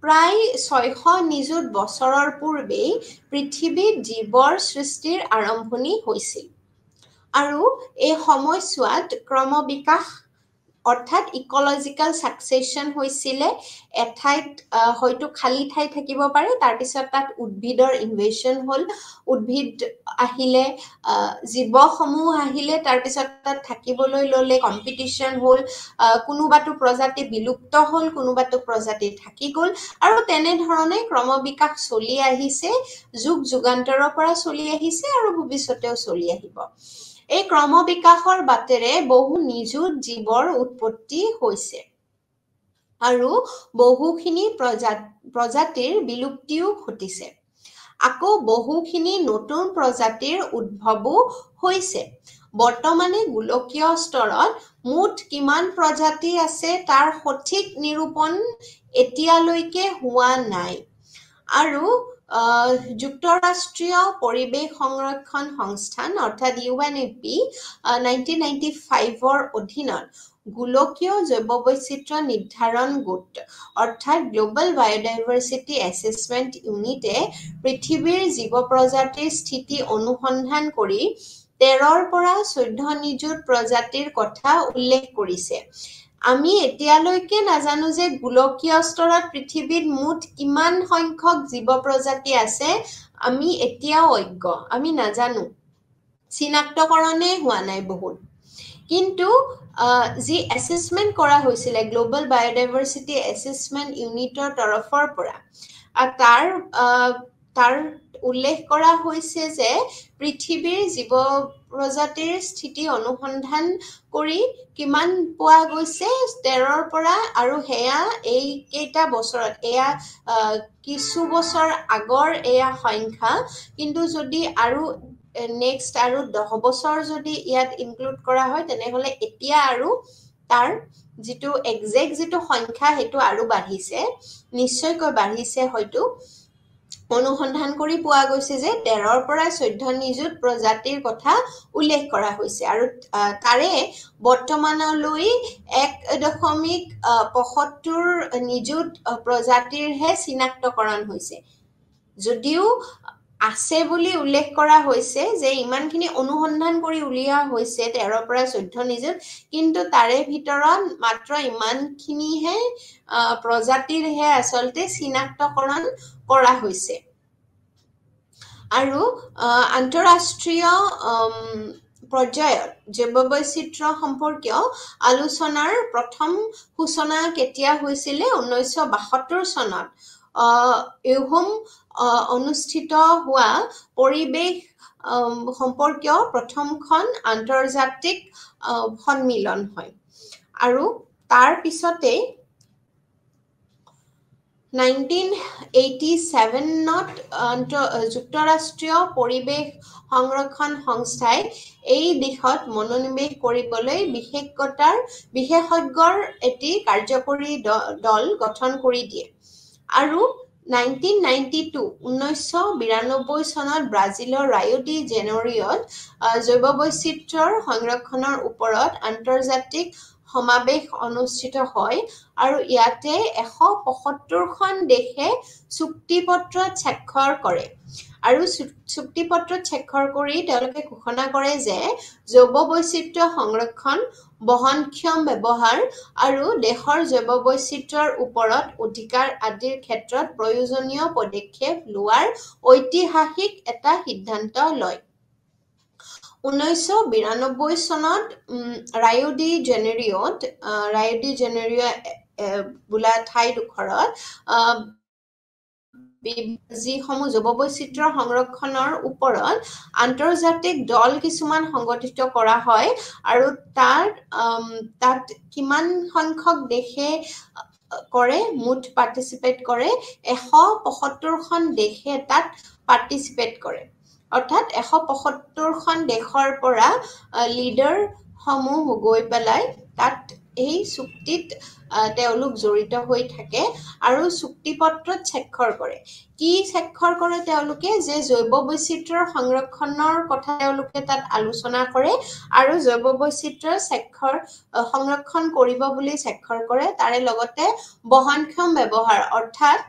প্ৰায় 600 নিযুত বছৰৰ পূৰ্বেই পৃথিৱীত জীৱৰ সৃষ্টিৰ আৰম্ভণি হৈছিল আৰু এই সময়ছোৱাত ক্ৰমবিকাশ অৰ্থাৎ ইকোলজিক্যাল সাকসেশন হৈছিলে এঠাইত হয়তো খালি ঠাই থাকিব পাৰে তাৰ পিছত তাত উদ্ভিদৰ ইনভেশন হ'ল উদ্ভিদ আহিলে জীৱসমূহ আহিলে তাৰ পিছত তাত থাকিবলৈ ললে কম্পিটিশন হ'ল কোনোবাটো প্ৰজাতি বিলুপ্ত হ'ল কোনোবাটো প্ৰজাতি থাকি গ'ল আৰু তেনে ধৰণে ক্ৰমবিকাশ চলি আহিছে যুগ যুগান্তৰৰ পৰা চলি আহিছে আৰু ভৱিষ্যতেও চলি আহিব এই ক্ৰমবিকাশৰ বাটেৰে বহু নিযুত জীৱৰ উৎপত্তি হৈছে আৰু বহুখিনি প্ৰজাতিৰ বিলুপ্তিও ঘটিছে আকৌ বহুখিনি নতুন প্ৰজাতিৰ উদ্ভৱো হৈছে। বৰ্তমানে গোলকীয় স্তৰত মুঠ কিমান প্ৰজাতি আছে তাৰ সঠিক নিৰূপণ এতিয়ালৈকে হোৱা নাই। আৰু যুক্তৰাষ্ট্ৰীয় পৰিৱেশ সংৰক্ষণ সংস্থান অৰ্থাৎ UNEP 1995ৰ অধীনত গোলকীয় জৈৱ বৈচিত্ৰ্য নিৰ্ধাৰণ গোট অৰ্থাৎ গ্লোবেল বায়োডাইভাৰ্চিটি এছেছমেণ্ট ইউনিটে পৃথিৱীৰ জীৱ প্ৰজাতিৰ স্থিতি অনুসন্ধান কৰি 13ৰ পৰা 14 নিযুত প্ৰজাতিৰ কথা উল্লেখ কৰিছে। আমি এতিয়ালৈকে নাজানো যে গোলকীয় স্তৰত পৃথিৱীত মুঠ কিমান সংখ্যক জীৱ প্ৰজাতি আছে। আমি এতিয়াও অজ্ঞ, আমি নাজানো, চিনাক্তকৰণেই হোৱা নাই বহুত। কিন্তু যি এছেছমেণ্ট কৰা হৈছিলে গ্লোবেল বায়োডাইভাৰ্চিটি এছেছমেণ্ট ইউনিটৰ তৰফৰ পৰা তাৰ উল্লেখ কৰা হৈছে যে পৃথিৱীৰ জীৱ প্ৰজাতিৰ স্থিতি অনুসন্ধান কৰি কিমান পোৱা গৈছে 13ৰ পৰা, আৰু সেয়া এই কেইটা বছৰত, এয়া কিছু বছৰ আগৰ এয়া সংখ্যা। কিন্তু যদি আৰু নেক্সট আৰু 10 বছৰ যদি ইয়াত ইনক্লুড কৰা হয় তেনেহলে এতিয়া আৰু তাৰ যিটো একজেক্ট যিটো সংখ্যা সেইটো আৰু বাঢ়িছে, নিশ্চয়কৈ বাঢ়িছে হয়তো। অনুসন্ধান কৰি পোৱা গৈছে যে 13ৰ পৰা 14 নিযুত প্ৰজাতিৰ কথা উল্লেখ কৰা হৈছে, আৰু তাৰে বৰ্তমানলৈ 1.75 নিযুত প্ৰজাতিৰহে চিনাক্তকৰণ হৈছে। যদিও আছে বুলি উল্লেখ কৰা হৈছে যে ইমানখিনি অনুসন্ধান কৰি উলিওৱা হৈছে 13ৰ পৰা 14 নিযুত, কিন্তু তাৰে ভিতৰত মাত্ৰ ইমানখিনিহে প্ৰজাতিৰহে আচলতে চিনাক্তকৰণ কৰা হৈছে। আৰু আন্তঃৰাষ্ট্ৰীয় পৰ্যায়ত জৈৱ বৈচিত্ৰ্য সম্পৰ্কীয় আলোচনাৰ প্ৰথম সূচনা কেতিয়া হৈছিলে? 1972 চনত ইউহুম অনুষ্ঠিত হোৱা পৰিৱেশ সম্পৰ্কীয় প্ৰথমখন আন্তৰ্জাতিক সন্মিলন হয়। আৰু তাৰ পিছতে 1987ত যুক্তৰাষ্ট্ৰীয় পৰিৱেশ সংৰক্ষণ সংস্থাই এই দিশত মনোনিৱেশ কৰিবলৈ বিশেষজ্ঞৰ এটি কাৰ্যকৰী দল গঠন কৰি দিয়ে। আৰু 1992 চনত ব্ৰাজিলৰ ৰাইঅ ডি জেনেৰিঅ'ত জৈৱ বৈচিত্ৰ্যৰ সংৰক্ষণৰ ওপৰত আন্তৰ্জাতিক সমাৱেশ অনুষ্ঠিত হয়, আৰু ইয়াতে 175খন দেশে চুক্তিপত্ৰত স্বাক্ষৰ কৰে। আৰু চুক্তিপত্ৰত স্বাক্ষৰ কৰি তেওঁলোকে ঘোষণা কৰে যে জৈৱ বৈচিত্ৰ্য সংৰক্ষণ, বহনক্ষম ব্যৱহাৰ আৰু দেশৰ জৈৱ বৈচিত্ৰ্যৰ ওপৰত অধিকাৰ আদিৰ ক্ষেত্ৰত প্ৰয়োজনীয় পদক্ষেপ লোৱাৰ ঐতিহাসিক এটা সিদ্ধান্ত লয়। 1992 চনত ৰাইঅ ডি জেনেৰিঅ বোলা ঠাইডোখৰত যিসমূহ জৈৱ বৈচিত্ৰ্য সংৰক্ষণৰ ওপৰত আন্তৰ্জাতিক দল কিছুমান সংগঠিত কৰা হয়, আৰু তাত কিমান সংখ্যক দেশে কৰে, মুঠ পাৰ্টিচিপেট কৰে, 175খন দেশে তাত পাৰ্টিচিপেট কৰে। অৰ্থাৎ 175খন দেশৰ পৰা লিডাৰ সমূহ গৈ পেলাই তাত এই চুক্তিত তেওঁলোক জড়িত হৈ থাকে আৰু চুক্তিপত্ৰত স্বাক্ষৰ কৰে। কি স্বাক্ষৰ কৰে তেওঁলোকে? যে জৈৱ বৈচিত্ৰ্যৰ সংৰক্ষণৰ কথা তেওঁলোকে তাত আলোচনা কৰে, আৰু জৈৱ বৈচিত্ৰ্যৰ সংৰক্ষণ কৰিব বুলি স্বাক্ষৰ কৰে। তাৰে লগতে বহনক্ষম ব্যৱহাৰ অৰ্থাৎ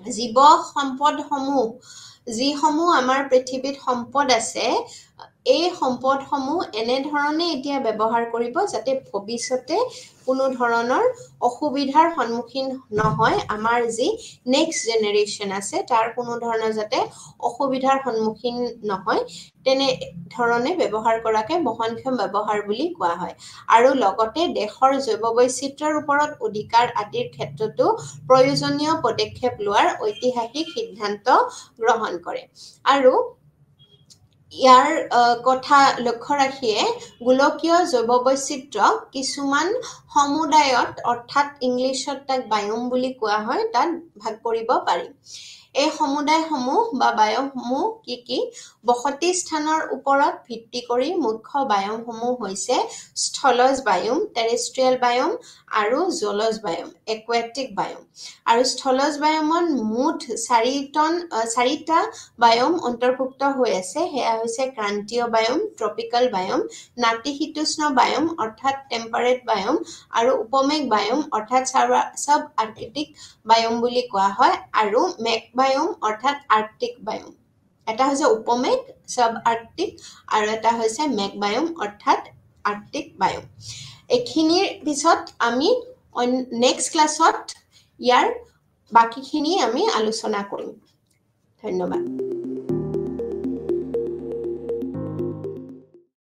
জীৱ সম্পদসমূহ, যিসমূহ আমাৰ পৃথিৱীত সম্পদ আছে, এই সম্পদসমূহ এনেধৰণে এতিয়া ব্যৱহাৰ কৰিব যাতে ভৱিষ্যতে কোনো ধৰণৰ অসুবিধাৰ সন্মুখীন নহয়, আমাৰ যি নেক্সট জেনেৰেশ্যন আছে তাৰ কোনো ধৰণৰ যাতে অসুবিধাৰ সন্মুখীন নহয়, তেনে ধৰণে ব্যৱহাৰ কৰাকে বহনক্ষম ব্যৱহাৰ বুলি কোৱা হয়। আৰু লগতে দেশৰ জৈৱ বৈচিত্ৰ্যৰ ওপৰত অধিকাৰ আদিৰ ক্ষেত্ৰতো প্ৰয়োজনীয় পদক্ষেপ লোৱাৰ ঐতিহাসিক সিদ্ধান্ত গ্ৰহণ কৰে। আৰু ইয়াৰ কথা লক্ষ্য ৰাখিয়ে গোলকীয় জৈৱ বৈচিত্ৰ্য কিছুমান সমুদায়ত, অৰ্থাৎ ইংলিছত তাক বায়োম বুলি কোৱা হয়, তাত ভাগ কৰিব পাৰি। এই সমুদায়সমূহ বা বায়মসমূহ কি বসতি স্থানৰ ওপৰত ভিত্তি কৰি মুখ্য বায়মসমূহ হৈছে স্থলজ বায়ম টেৰেষ্ট্ৰিয়েল বায়ম আৰু জলজ বায়ম একুৱেটিক বায়ম আৰু স্থলজ বায়মত মুঠ 4টা বায়ম অন্তৰ্ভুক্ত হৈ আছে সেয়া হৈছে ক্ৰান্তীয় বায়ম ট্ৰপিক্যাল বায়ম নাতিশীতোষ্ণ বায়ম অৰ্থাৎ টেম্পাৰেট বায়ম আৰু উপমেঘ বায়ম অৰ্থাৎ সাব আৰ্কটিক বায়ম বুলি কোৱা হয় আৰু মেঘ বায়ম অৰ্থাৎ আৰ্কটিক বায়ম এটা হৈছে উপমেঘ সাব আৰ্কটিক আৰু এটা হৈছে মেঘ বায়ম অৰ্থাৎ আৰ্কটিক বায়ম এখিনিৰ পিছত আমি নেক্সট ক্লাছত ইয়াৰ বাকিখিনি আমি আলোচনা কৰিম ধন্যবাদ